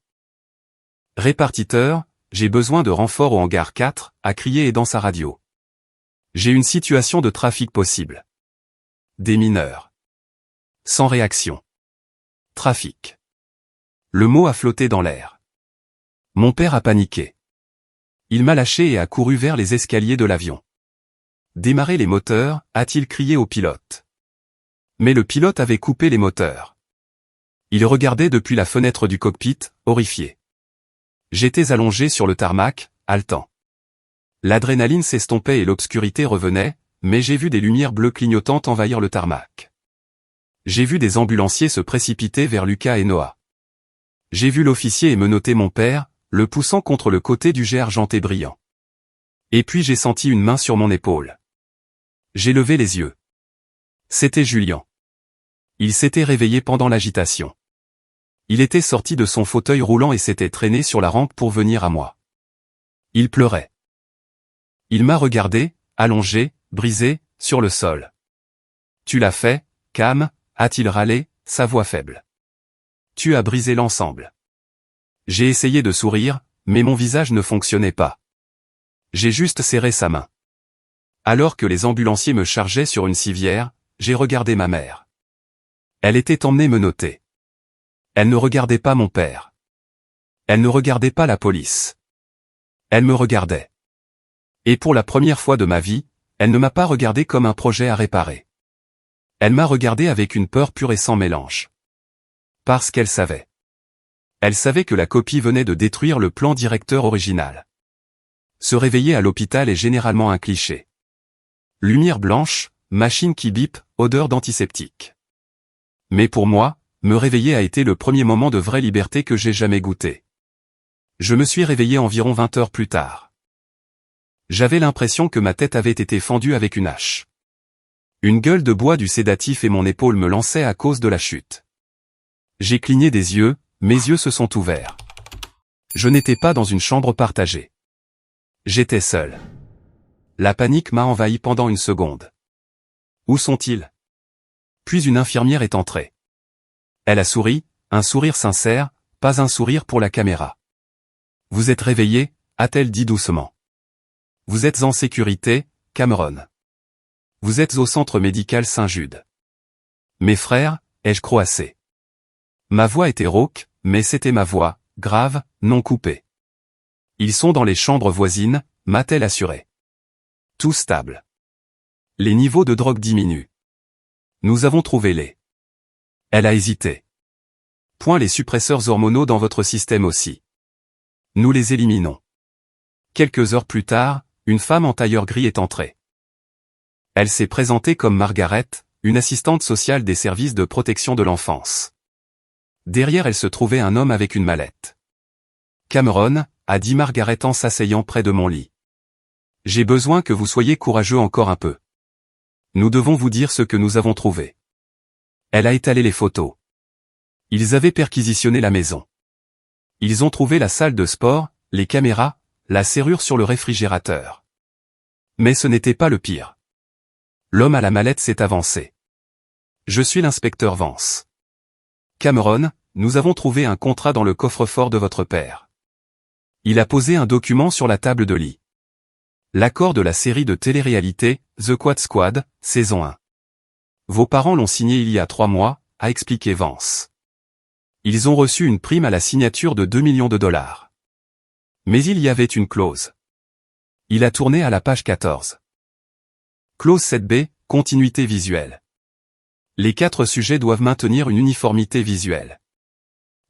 Répartiteur, j'ai besoin de renfort au hangar 4, a crié dans sa radio. J'ai une situation de trafic possible. Des mineurs. Sans réaction. Trafic. Le mot a flotté dans l'air. Mon père a paniqué. Il m'a lâché et a couru vers les escaliers de l'avion. Démarrez les moteurs, a-t-il crié au pilote. Mais le pilote avait coupé les moteurs. Il regardait depuis la fenêtre du cockpit, horrifié. J'étais allongé sur le tarmac, haletant. L'adrénaline s'estompait et l'obscurité revenait, mais j'ai vu des lumières bleues clignotantes envahir le tarmac. J'ai vu des ambulanciers se précipiter vers Lucas et Noah. J'ai vu l'officier menotter mon père, le poussant contre le côté du jet argenté brillant. Et puis j'ai senti une main sur mon épaule. J'ai levé les yeux. C'était Julian. Il s'était réveillé pendant l'agitation. Il était sorti de son fauteuil roulant et s'était traîné sur la rampe pour venir à moi. Il pleurait. Il m'a regardé, allongé, brisé, sur le sol. Tu l'as fait, Cam, a-t-il râlé, sa voix faible. Tu as brisé l'ensemble. J'ai essayé de sourire, mais mon visage ne fonctionnait pas. J'ai juste serré sa main. Alors que les ambulanciers me chargeaient sur une civière, j'ai regardé ma mère. Elle était emmenée menottée. Elle ne regardait pas mon père. Elle ne regardait pas la police. Elle me regardait. Et pour la première fois de ma vie, elle ne m'a pas regardé comme un projet à réparer. Elle m'a regardé avec une peur pure et sans mélange. Parce qu'elle savait. Elle savait que la copie venait de détruire le plan directeur original. Se réveiller à l'hôpital est généralement un cliché. Lumière blanche, machine qui bip, odeur d'antiseptique. Mais pour moi, me réveiller a été le premier moment de vraie liberté que j'ai jamais goûté. Je me suis réveillé environ 20 heures plus tard. J'avais l'impression que ma tête avait été fendue avec une hache. Une gueule de bois du sédatif et mon épaule me lançait à cause de la chute. J'ai cligné des yeux, mes yeux se sont ouverts. Je n'étais pas dans une chambre partagée. J'étais seul. La panique m'a envahi pendant une seconde. Où sont-ils? Puis une infirmière est entrée. Elle a souri, un sourire sincère, pas un sourire pour la caméra. Vous êtes réveillé, a-t-elle dit doucement. Vous êtes en sécurité, Cameron. Vous êtes au centre médical Saint-Jude. Mes frères, ai-je croassé. Ma voix était rauque, mais c'était ma voix, grave, non coupée. Ils sont dans les chambres voisines, m'a-t-elle assuré. Tout stable. Les niveaux de drogue diminuent. Nous avons trouvé les. Elle a hésité. Point les suppresseurs hormonaux dans votre système aussi. Nous les éliminons. Quelques heures plus tard, une femme en tailleur gris est entrée. Elle s'est présentée comme Margaret, une assistante sociale des services de protection de l'enfance. Derrière elle se trouvait un homme avec une mallette. Cameron, a dit Margaret en s'asseyant près de mon lit. J'ai besoin que vous soyez courageux encore un peu. Nous devons vous dire ce que nous avons trouvé. Elle a étalé les photos. Ils avaient perquisitionné la maison. Ils ont trouvé la salle de sport, les caméras, la serrure sur le réfrigérateur. Mais ce n'était pas le pire. L'homme à la mallette s'est avancé. Je suis l'inspecteur Vance. Cameron, nous avons trouvé un contrat dans le coffre-fort de votre père. Il a posé un document sur la table de lit. L'accord de la série de télé-réalité, The Quad Squad, saison 1. Vos parents l'ont signé il y a 3 mois, a expliqué Vance. Ils ont reçu une prime à la signature de 2 millions de dollars. Mais il y avait une clause. Il a tourné à la page 14. Clause 7b, continuité visuelle. Les 4 sujets doivent maintenir une uniformité visuelle.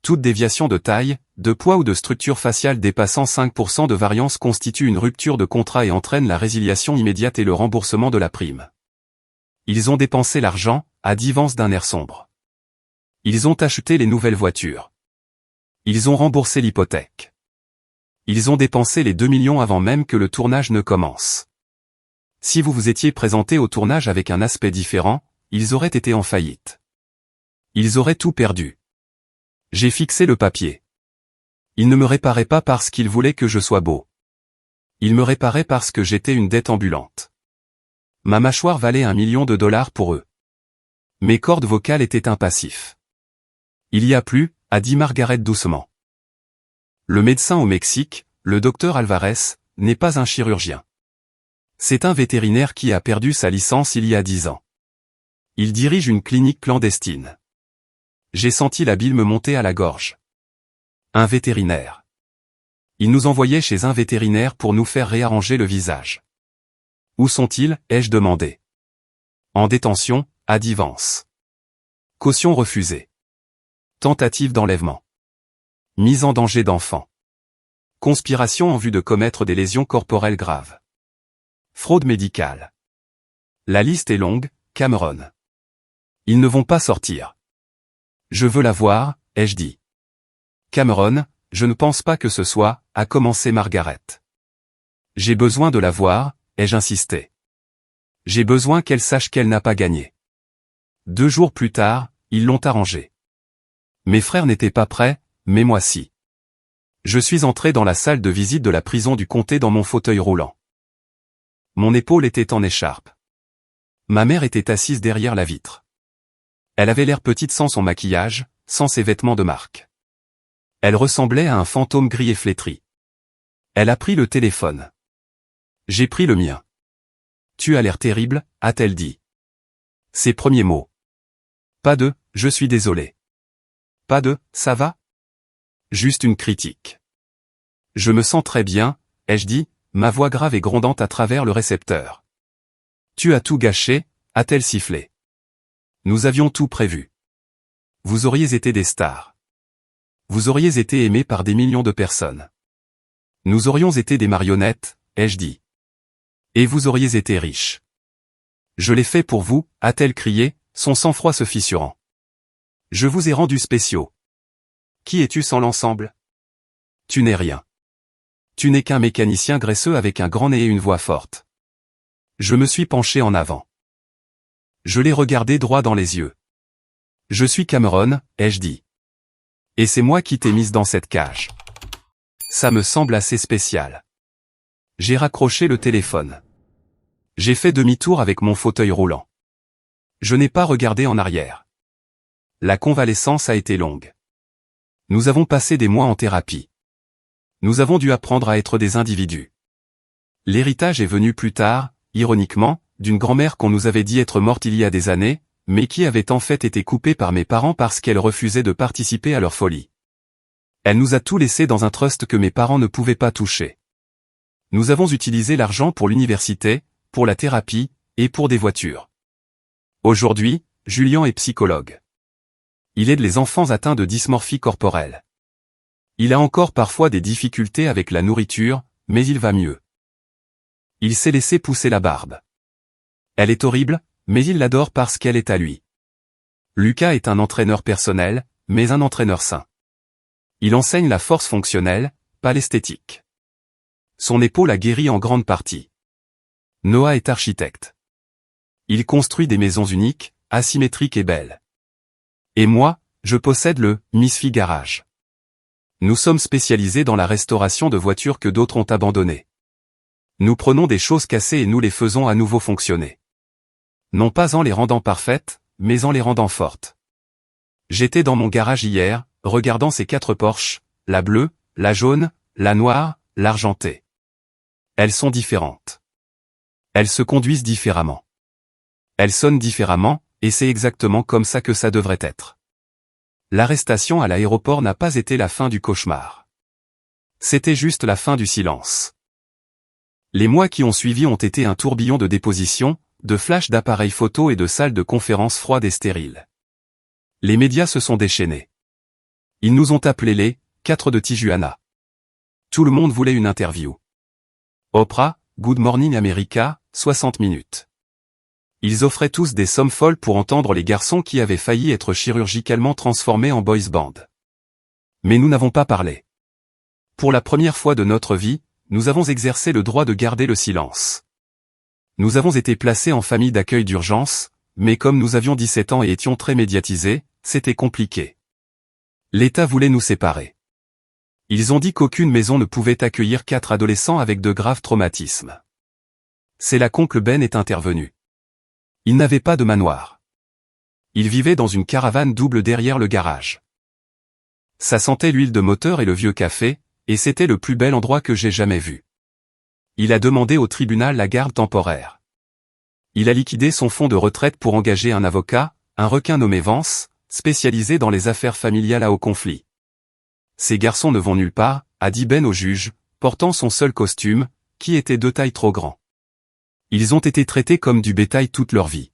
Toute déviation de taille, de poids ou de structure faciale dépassant 5% de variance constitue une rupture de contrat et entraîne la résiliation immédiate et le remboursement de la prime. Ils ont dépensé l'argent, a dit Vance d'un air sombre. Ils ont acheté les nouvelles voitures. Ils ont remboursé l'hypothèque. Ils ont dépensé les 2 millions avant même que le tournage ne commence. Si vous vous étiez présenté au tournage avec un aspect différent, ils auraient été en faillite. Ils auraient tout perdu. J'ai fixé le papier. Ils ne me réparaient pas parce qu'ils voulaient que je sois beau. Ils me réparaient parce que j'étais une dette ambulante. Ma mâchoire valait 1 million de dollars pour eux. Mes cordes vocales étaient un passif. Il y a plus, a dit Margaret doucement. Le médecin au Mexique, le docteur Alvarez, n'est pas un chirurgien. C'est un vétérinaire qui a perdu sa licence il y a 10 ans. Il dirige une clinique clandestine. J'ai senti la bile me monter à la gorge. Un vétérinaire. Il nous envoyait chez un vétérinaire pour nous faire réarranger le visage. Où sont-ils, ai-je demandé. En détention, a dit Vance. Caution refusée. Tentative d'enlèvement. Mise en danger d'enfant. Conspiration en vue de commettre des lésions corporelles graves. Fraude médicale. La liste est longue, Cameron. Ils ne vont pas sortir. Je veux la voir, ai-je dit. Cameron, je ne pense pas que ce soit, a commencé Margaret. J'ai besoin de la voir, ai-je insisté. J'ai besoin qu'elle sache qu'elle n'a pas gagné. 2 jours plus tard, ils l'ont arrangé. Mes frères n'étaient pas prêts, mais moi si. Je suis entré dans la salle de visite de la prison du comté dans mon fauteuil roulant. Mon épaule était en écharpe. Ma mère était assise derrière la vitre. Elle avait l'air petite sans son maquillage, sans ses vêtements de marque. Elle ressemblait à un fantôme gris et flétri. Elle a pris le téléphone. J'ai pris le mien. Tu as l'air terrible, a-t-elle dit. Ses premiers mots. Pas de, je suis désolé. Pas de, ça va? Juste une critique. Je me sens très bien, ai-je dit, ma voix grave et grondante à travers le récepteur. Tu as tout gâché, a-t-elle sifflé. Nous avions tout prévu. Vous auriez été des stars. Vous auriez été aimés par des millions de personnes. Nous aurions été des marionnettes, ai-je dit. Et vous auriez été riches. Je l'ai fait pour vous, a-t-elle crié, son sang-froid se fissurant. Je vous ai rendus spéciaux. Qui es-tu sans l'ensemble? Tu n'es rien. Tu n'es qu'un mécanicien graisseux avec un grand nez et une voix forte. Je me suis penché en avant. Je l'ai regardé droit dans les yeux. Je suis Cameron, ai-je dit. Et c'est moi qui t'ai mise dans cette cage. Ça me semble assez spécial. J'ai raccroché le téléphone. J'ai fait demi-tour avec mon fauteuil roulant. Je n'ai pas regardé en arrière. La convalescence a été longue. Nous avons passé des mois en thérapie. Nous avons dû apprendre à être des individus. L'héritage est venu plus tard, ironiquement, d'une grand-mère qu'on nous avait dit être morte il y a des années, mais qui avait en fait été coupée par mes parents parce qu'elle refusait de participer à leur folie. Elle nous a tout laissé dans un trust que mes parents ne pouvaient pas toucher. Nous avons utilisé l'argent pour l'université, pour la thérapie, et pour des voitures. Aujourd'hui, Julien est psychologue. Il aide les enfants atteints de dysmorphie corporelle. Il a encore parfois des difficultés avec la nourriture, mais il va mieux. Il s'est laissé pousser la barbe. Elle est horrible, mais il l'adore parce qu'elle est à lui. Lucas est un entraîneur personnel, mais un entraîneur sain. Il enseigne la force fonctionnelle, pas l'esthétique. Son épaule a guéri en grande partie. Noah est architecte. Il construit des maisons uniques, asymétriques et belles. Et moi, je possède le Misfit Garage. Nous sommes spécialisés dans la restauration de voitures que d'autres ont abandonnées. Nous prenons des choses cassées et nous les faisons à nouveau fonctionner. Non pas en les rendant parfaites, mais en les rendant fortes. J'étais dans mon garage hier, regardant ces 4 Porsche, la bleue, la jaune, la noire, l'argentée. Elles sont différentes. Elles se conduisent différemment. Elles sonnent différemment, et c'est exactement comme ça que ça devrait être. L'arrestation à l'aéroport n'a pas été la fin du cauchemar. C'était juste la fin du silence. Les mois qui ont suivi ont été un tourbillon de dépositions, de flashs d'appareils photo et de salles de conférences froides et stériles. Les médias se sont déchaînés. Ils nous ont appelés les 4 de Tijuana. Tout le monde voulait une interview. Oprah, Good Morning America, 60 minutes. Ils offraient tous des sommes folles pour entendre les garçons qui avaient failli être chirurgicalement transformés en boys band. Mais nous n'avons pas parlé. Pour la première fois de notre vie, nous avons exercé le droit de garder le silence. Nous avons été placés en famille d'accueil d'urgence, mais comme nous avions 17 ans et étions très médiatisés, c'était compliqué. L'État voulait nous séparer. Ils ont dit qu'aucune maison ne pouvait accueillir 4 adolescents avec de graves traumatismes. C'est là qu'oncle Ben est intervenu. Il n'avait pas de manoir. Il vivait dans une caravane double derrière le garage. Ça sentait l'huile de moteur et le vieux café, et c'était le plus bel endroit que j'ai jamais vu. Il a demandé au tribunal la garde temporaire. Il a liquidé son fonds de retraite pour engager un avocat, un requin nommé Vance, spécialisé dans les affaires familiales à haut conflit. Ces garçons ne vont nulle part, a dit Ben au juge, portant son seul costume, qui était 2 tailles trop grand. Ils ont été traités comme du bétail toute leur vie.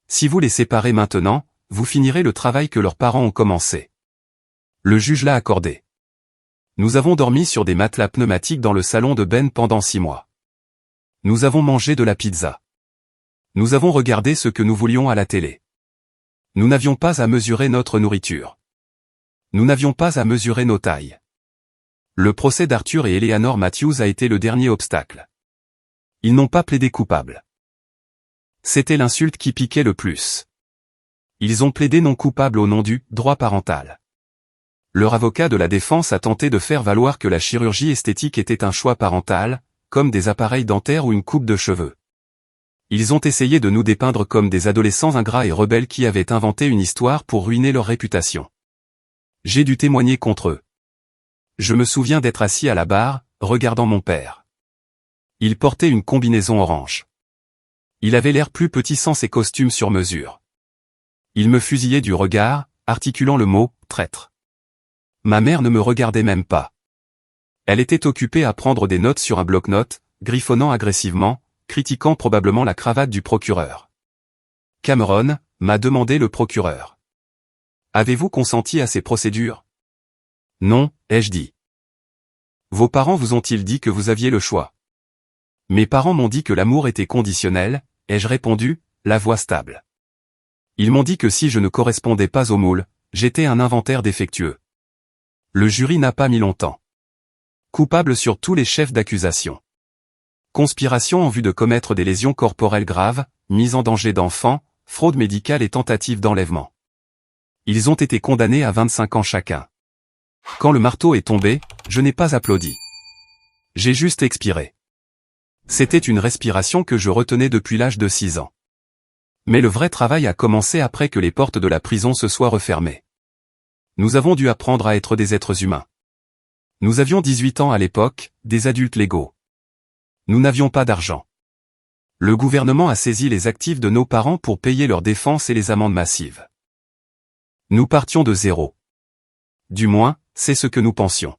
Si vous les séparez maintenant, vous finirez le travail que leurs parents ont commencé. Le juge l'a accordé. Nous avons dormi sur des matelas pneumatiques dans le salon de Ben pendant 6 mois. Nous avons mangé de la pizza. Nous avons regardé ce que nous voulions à la télé. Nous n'avions pas à mesurer notre nourriture. Nous n'avions pas à mesurer nos tailles. Le procès d'Arthur et Eleanor Matthews a été le dernier obstacle. Ils n'ont pas plaidé coupable. C'était l'insulte qui piquait le plus. Ils ont plaidé non coupable au nom du droit parental. Leur avocat de la défense a tenté de faire valoir que la chirurgie esthétique était un choix parental, comme des appareils dentaires ou une coupe de cheveux. Ils ont essayé de nous dépeindre comme des adolescents ingrats et rebelles qui avaient inventé une histoire pour ruiner leur réputation. J'ai dû témoigner contre eux. Je me souviens d'être assis à la barre, regardant mon père. Il portait une combinaison orange. Il avait l'air plus petit sans ses costumes sur mesure. Il me fusillait du regard, articulant le mot « traître ». Ma mère ne me regardait même pas. Elle était occupée à prendre des notes sur un bloc-notes, griffonnant agressivement, critiquant probablement la cravate du procureur. « Cameron », m'a demandé le procureur. « Avez-vous consenti à ces procédures ?»« Non », ai-je dit. « Vos parents vous ont-ils dit que vous aviez le choix ?» Mes parents m'ont dit que l'amour était conditionnel, ai-je répondu, la voix stable. Ils m'ont dit que si je ne correspondais pas au moule, j'étais un inventaire défectueux. Le jury n'a pas mis longtemps. Coupable sur tous les chefs d'accusation. Conspiration en vue de commettre des lésions corporelles graves, mise en danger d'enfants, fraude médicale et tentative d'enlèvement. Ils ont été condamnés à 25 ans chacun. Quand le marteau est tombé, je n'ai pas applaudi. J'ai juste expiré. C'était une respiration que je retenais depuis l'âge de 6 ans. Mais le vrai travail a commencé après que les portes de la prison se soient refermées. Nous avons dû apprendre à être des êtres humains. Nous avions 18 ans à l'époque, des adultes légaux. Nous n'avions pas d'argent. Le gouvernement a saisi les actifs de nos parents pour payer leur défense et les amendes massives. Nous partions de zéro. Du moins, c'est ce que nous pensions.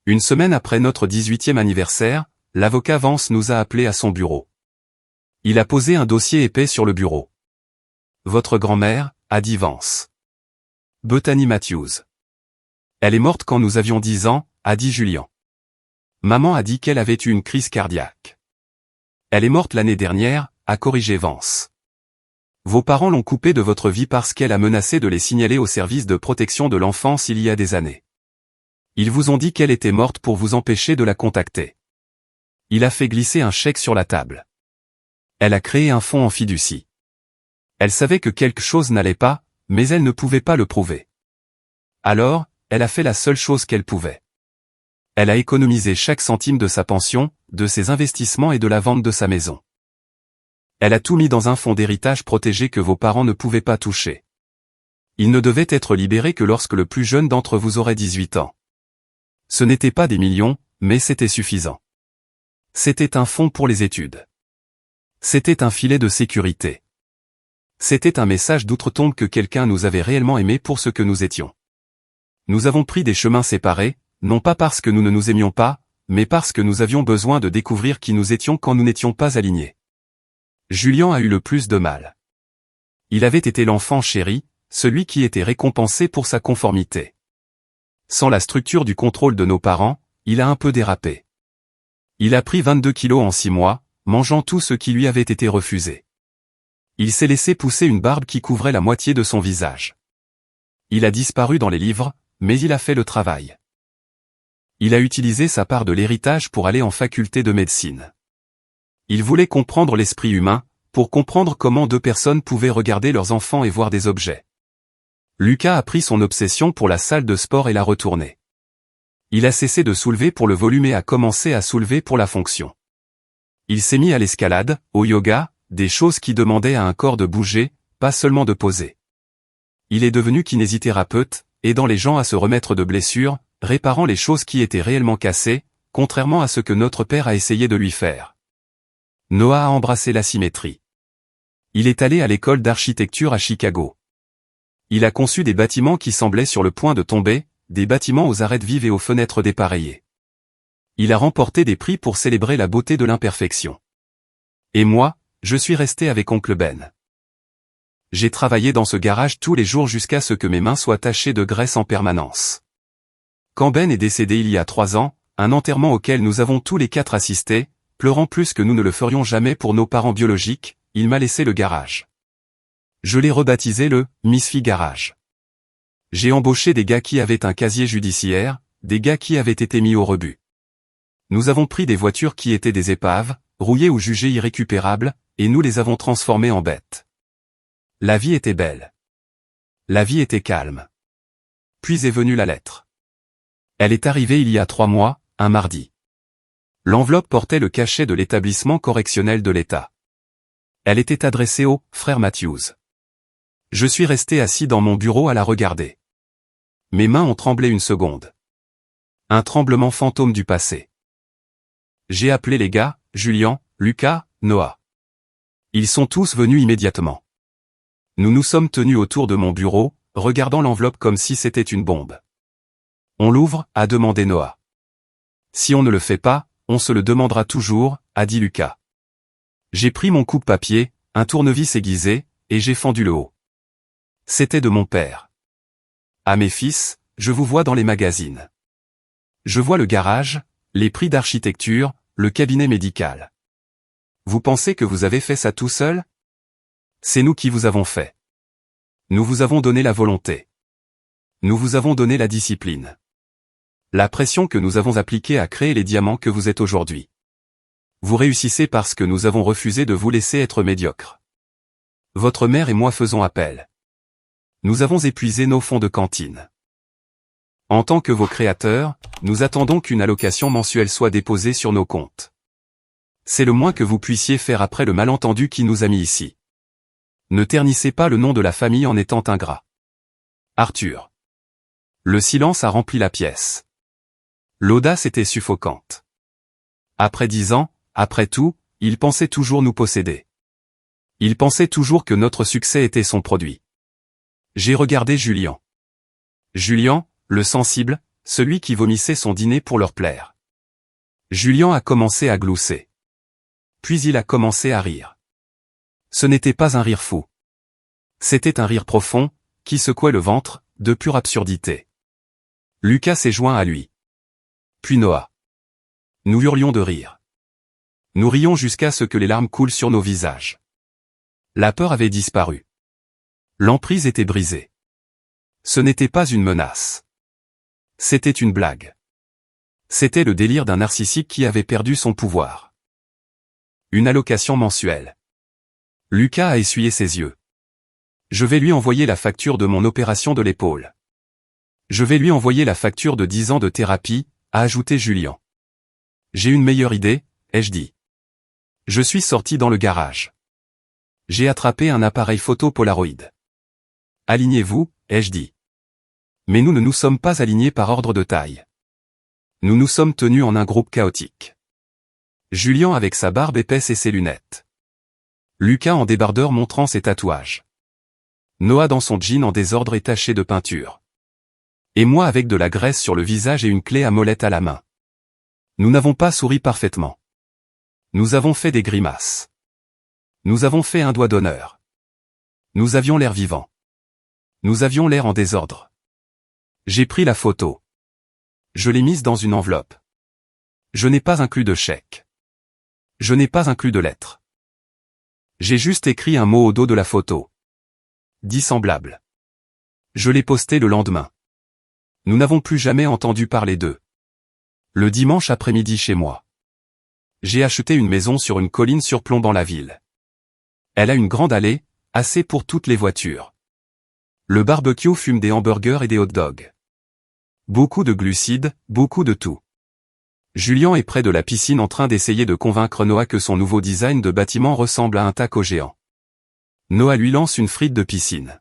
Une semaine après notre 18e anniversaire, l'avocat Vance nous a appelés à son bureau. Il a posé un dossier épais sur le bureau. « Votre grand-mère » a dit Vance. « Bethany Matthews. Elle est morte quand nous avions 10 ans » a dit Julian. « Maman a dit qu'elle avait eu une crise cardiaque. Elle est morte l'année dernière » a corrigé Vance. « Vos parents l'ont coupée de votre vie parce qu'elle a menacé de les signaler au service de protection de l'enfance il y a des années. Ils vous ont dit qu'elle était morte pour vous empêcher de la contacter. » Il a fait glisser un chèque sur la table. Elle a créé un fonds en fiducie. Elle savait que quelque chose n'allait pas, mais elle ne pouvait pas le prouver. Alors, elle a fait la seule chose qu'elle pouvait. Elle a économisé chaque centime de sa pension, de ses investissements et de la vente de sa maison. Elle a tout mis dans un fonds d'héritage protégé que vos parents ne pouvaient pas toucher. Il ne devait être libéré que lorsque le plus jeune d'entre vous aurait 18 ans. Ce n'était pas des millions, mais c'était suffisant. C'était un fonds pour les études. C'était un filet de sécurité. C'était un message d'outre-tombe que quelqu'un nous avait réellement aimés pour ce que nous étions. Nous avons pris des chemins séparés, non pas parce que nous ne nous aimions pas, mais parce que nous avions besoin de découvrir qui nous étions quand nous n'étions pas alignés. Julian a eu le plus de mal. Il avait été l'enfant chéri, celui qui était récompensé pour sa conformité. Sans la structure du contrôle de nos parents, il a un peu dérapé. Il a pris 22 kilos en 6 mois, mangeant tout ce qui lui avait été refusé. Il s'est laissé pousser une barbe qui couvrait la moitié de son visage. Il a disparu dans les livres, mais il a fait le travail. Il a utilisé sa part de l'héritage pour aller en faculté de médecine. Il voulait comprendre l'esprit humain, pour comprendre comment deux personnes pouvaient regarder leurs enfants et voir des objets. Lucas a pris son obsession pour la salle de sport et l'a retournée. Il a cessé de soulever pour le volume et a commencé à soulever pour la fonction. Il s'est mis à l'escalade, au yoga, des choses qui demandaient à un corps de bouger, pas seulement de poser. Il est devenu kinésithérapeute, aidant les gens à se remettre de blessures, réparant les choses qui étaient réellement cassées, contrairement à ce que notre père a essayé de lui faire. Noah a embrassé la symétrie. Il est allé à l'école d'architecture à Chicago. Il a conçu des bâtiments qui semblaient sur le point de tomber, des bâtiments aux arêtes vives et aux fenêtres dépareillées. Il a remporté des prix pour célébrer la beauté de l'imperfection. Et moi, je suis resté avec oncle Ben. J'ai travaillé dans ce garage tous les jours jusqu'à ce que mes mains soient tachées de graisse en permanence. Quand Ben est décédé il y a 3 ans, un enterrement auquel nous avons tous les 4 assisté, pleurant plus que nous ne le ferions jamais pour nos parents biologiques, il m'a laissé le garage. Je l'ai rebaptisé le « Misfit Garage ». J'ai embauché des gars qui avaient un casier judiciaire, des gars qui avaient été mis au rebut. Nous avons pris des voitures qui étaient des épaves, rouillées ou jugées irrécupérables, et nous les avons transformées en bêtes. La vie était belle. La vie était calme. Puis est venue la lettre. Elle est arrivée il y a 3 mois, un mardi. L'enveloppe portait le cachet de l'établissement correctionnel de l'État. Elle était adressée au « frère Matthews ». Je suis resté assis dans mon bureau à la regarder. Mes mains ont tremblé une seconde. Un tremblement fantôme du passé. J'ai appelé les gars, Julian, Lucas, Noah. Ils sont tous venus immédiatement. Nous nous sommes tenus autour de mon bureau, regardant l'enveloppe comme si c'était une bombe. On l'ouvre, a demandé Noah. Si on ne le fait pas, on se le demandera toujours, a dit Lucas. J'ai pris mon coupe-papier, un tournevis aiguisé, et j'ai fendu le haut. C'était de mon père. À mes fils, je vous vois dans les magazines. Je vois le garage, les prix d'architecture, le cabinet médical. Vous pensez que vous avez fait ça tout seul? C'est nous qui vous avons fait. Nous vous avons donné la volonté. Nous vous avons donné la discipline. La pression que nous avons appliquée à créer les diamants que vous êtes aujourd'hui. Vous réussissez parce que nous avons refusé de vous laisser être médiocre. Votre mère et moi faisons appel. Nous avons épuisé nos fonds de cantine. En tant que vos créateurs, nous attendons qu'une allocation mensuelle soit déposée sur nos comptes. C'est le moins que vous puissiez faire après le malentendu qui nous a mis ici. Ne ternissez pas le nom de la famille en étant ingrat. Arthur. Le silence a rempli la pièce. L'audace était suffocante. Après 10 ans, après tout, il pensait toujours nous posséder. Il pensait toujours que notre succès était son produit. J'ai regardé Julian. Julian, le sensible, celui qui vomissait son dîner pour leur plaire. Julian a commencé à glousser. Puis il a commencé à rire. Ce n'était pas un rire fou. C'était un rire profond, qui secouait le ventre, de pure absurdité. Lucas s'est joint à lui. Puis Noah. Nous hurlions de rire. Nous rions jusqu'à ce que les larmes coulent sur nos visages. La peur avait disparu. L'emprise était brisée. Ce n'était pas une menace. C'était une blague. C'était le délire d'un narcissique qui avait perdu son pouvoir. Une allocation mensuelle. Lucas a essuyé ses yeux. Je vais lui envoyer la facture de mon opération de l'épaule. Je vais lui envoyer la facture de 10 ans de thérapie, a ajouté Julian. J'ai une meilleure idée, ai-je dit. Je suis sorti dans le garage. J'ai attrapé un appareil photo Polaroid. Alignez-vous, ai-je dit. Mais nous ne nous sommes pas alignés par ordre de taille. Nous nous sommes tenus en un groupe chaotique. Julian avec sa barbe épaisse et ses lunettes. Lucas en débardeur montrant ses tatouages. Noah dans son jean en désordre et taché de peinture. Et moi avec de la graisse sur le visage et une clé à molette à la main. Nous n'avons pas souri parfaitement. Nous avons fait des grimaces. Nous avons fait un doigt d'honneur. Nous avions l'air vivant. Nous avions l'air en désordre. J'ai pris la photo. Je l'ai mise dans une enveloppe. Je n'ai pas inclus de chèque. Je n'ai pas inclus de lettre. J'ai juste écrit un mot au dos de la photo. Dissemblable. Je l'ai posté le lendemain. Nous n'avons plus jamais entendu parler d'eux. Le dimanche après-midi chez moi. J'ai acheté une maison sur une colline surplombant la ville. Elle a une grande allée, assez pour toutes les voitures. Le barbecue fume des hamburgers et des hot dogs. Beaucoup de glucides, beaucoup de tout. Julian est près de la piscine en train d'essayer de convaincre Noah que son nouveau design de bâtiment ressemble à un taco géant. Noah lui lance une frite de piscine.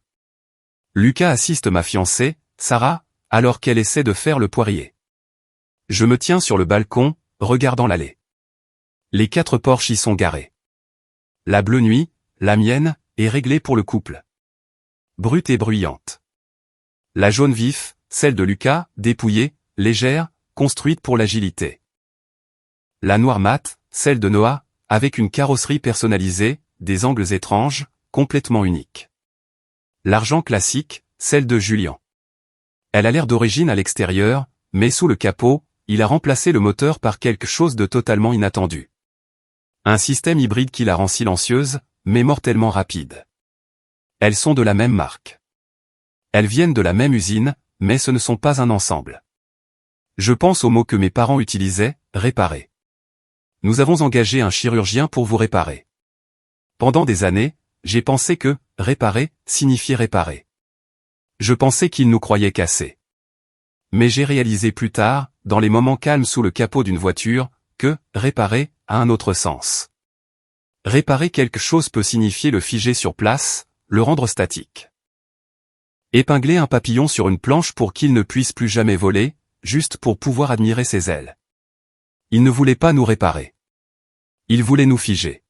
Lucas assiste ma fiancée, Sarah, alors qu'elle essaie de faire le poirier. Je me tiens sur le balcon, regardant l'allée. Les 4 Porsche y sont garés. La bleue nuit, la mienne, est réglée pour le couple. Brute et bruyante. La jaune vif, celle de Lucas, dépouillée, légère, construite pour l'agilité. La noire mate, celle de Noah, avec une carrosserie personnalisée, des angles étranges, complètement uniques. L'argent classique, celle de Julian. Elle a l'air d'origine à l'extérieur, mais sous le capot, il a remplacé le moteur par quelque chose de totalement inattendu. Un système hybride qui la rend silencieuse, mais mortellement rapide. Elles sont de la même marque. Elles viennent de la même usine, mais ce ne sont pas un ensemble. Je pense au mot que mes parents utilisaient, réparer. Nous avons engagé un chirurgien pour vous réparer. Pendant des années, j'ai pensé que réparer signifiait réparer. Je pensais qu'ils nous croyaient cassés. Mais j'ai réalisé plus tard, dans les moments calmes sous le capot d'une voiture, que réparer a un autre sens. Réparer quelque chose peut signifier le figer sur place, le rendre statique. Épingler un papillon sur une planche pour qu'il ne puisse plus jamais voler, juste pour pouvoir admirer ses ailes. Il ne voulait pas nous réparer. Il voulait nous figer.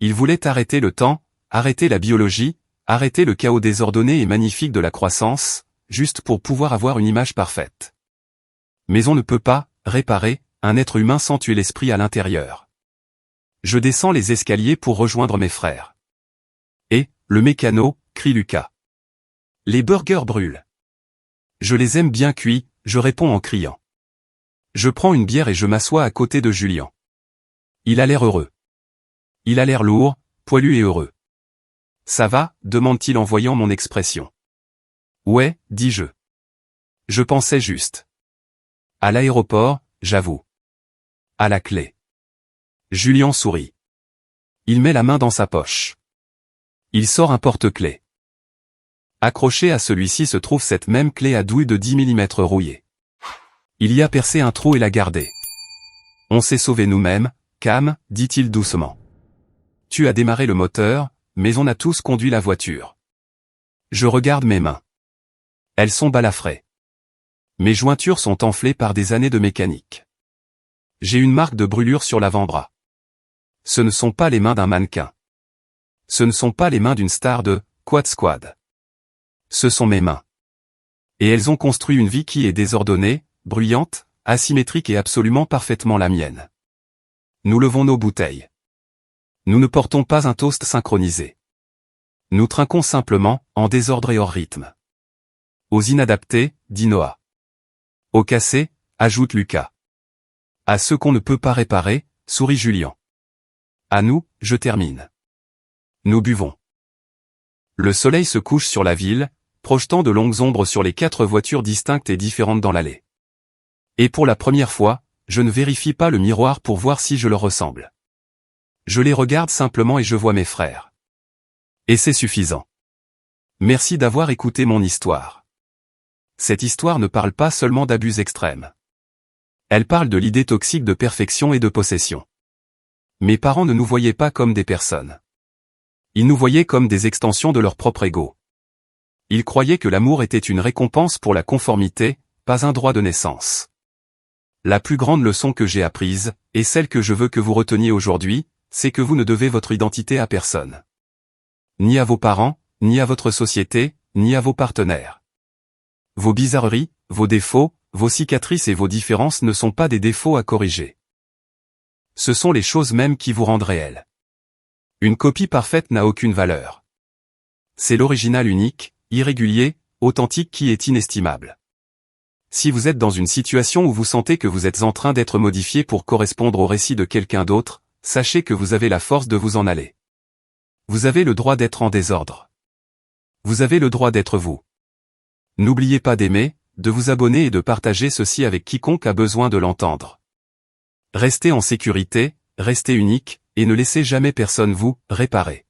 Il voulait arrêter le temps, arrêter la biologie, arrêter le chaos désordonné et magnifique de la croissance, juste pour pouvoir avoir une image parfaite. Mais on ne peut pas réparer un être humain sans tuer l'esprit à l'intérieur. Je descends les escaliers pour rejoindre mes frères. Et, le mécano, crie Lucas. Les burgers brûlent. Je les aime bien cuits, je réponds en criant. Je prends une bière et je m'assois à côté de Julian. Il a l'air heureux. Il a l'air lourd, poilu et heureux. Ça va, demande-t-il en voyant mon expression. Ouais, dis-je. Je pensais juste. À l'aéroport, j'avoue. À la clé. Julian sourit. Il met la main dans sa poche. Il sort un porte-clés. Accroché à celui-ci se trouve cette même clé à douille de 10 mm rouillée. Il y a percé un trou et l'a gardé. On s'est sauvé nous-mêmes, Cam, dit-il doucement. Tu as démarré le moteur, mais on a tous conduit la voiture. Je regarde mes mains. Elles sont balafrées. Mes jointures sont enflées par des années de mécanique. J'ai une marque de brûlure sur l'avant-bras. Ce ne sont pas les mains d'un mannequin. Ce ne sont pas les mains d'une star de Quad Squad. Ce sont mes mains. Et elles ont construit une vie qui est désordonnée, bruyante, asymétrique et absolument parfaitement la mienne. Nous levons nos bouteilles. Nous ne portons pas un toast synchronisé. Nous trinquons simplement, en désordre et hors rythme. Aux inadaptés, dit Noah. Aux cassés, ajoute Lucas. À ceux qu'on ne peut pas réparer, sourit Julien. À nous, je termine. Nous buvons. Le soleil se couche sur la ville, projetant de longues ombres sur les 4 voitures distinctes et différentes dans l'allée. Et pour la première fois, je ne vérifie pas le miroir pour voir si je leur ressemble. Je les regarde simplement et je vois mes frères. Et c'est suffisant. Merci d'avoir écouté mon histoire. Cette histoire ne parle pas seulement d'abus extrêmes. Elle parle de l'idée toxique de perfection et de possession. Mes parents ne nous voyaient pas comme des personnes. Ils nous voyaient comme des extensions de leur propre ego. Ils croyaient que l'amour était une récompense pour la conformité, pas un droit de naissance. La plus grande leçon que j'ai apprise, et celle que je veux que vous reteniez aujourd'hui, c'est que vous ne devez votre identité à personne. Ni à vos parents, ni à votre société, ni à vos partenaires. Vos bizarreries, vos défauts, vos cicatrices et vos différences ne sont pas des défauts à corriger. Ce sont les choses mêmes qui vous rendent réels. Une copie parfaite n'a aucune valeur. C'est l'original unique, irrégulier, authentique qui est inestimable. Si vous êtes dans une situation où vous sentez que vous êtes en train d'être modifié pour correspondre au récit de quelqu'un d'autre, sachez que vous avez la force de vous en aller. Vous avez le droit d'être en désordre. Vous avez le droit d'être vous. N'oubliez pas d'aimer, de vous abonner et de partager ceci avec quiconque a besoin de l'entendre. Restez en sécurité, restez unique, et ne laissez jamais personne vous réparer.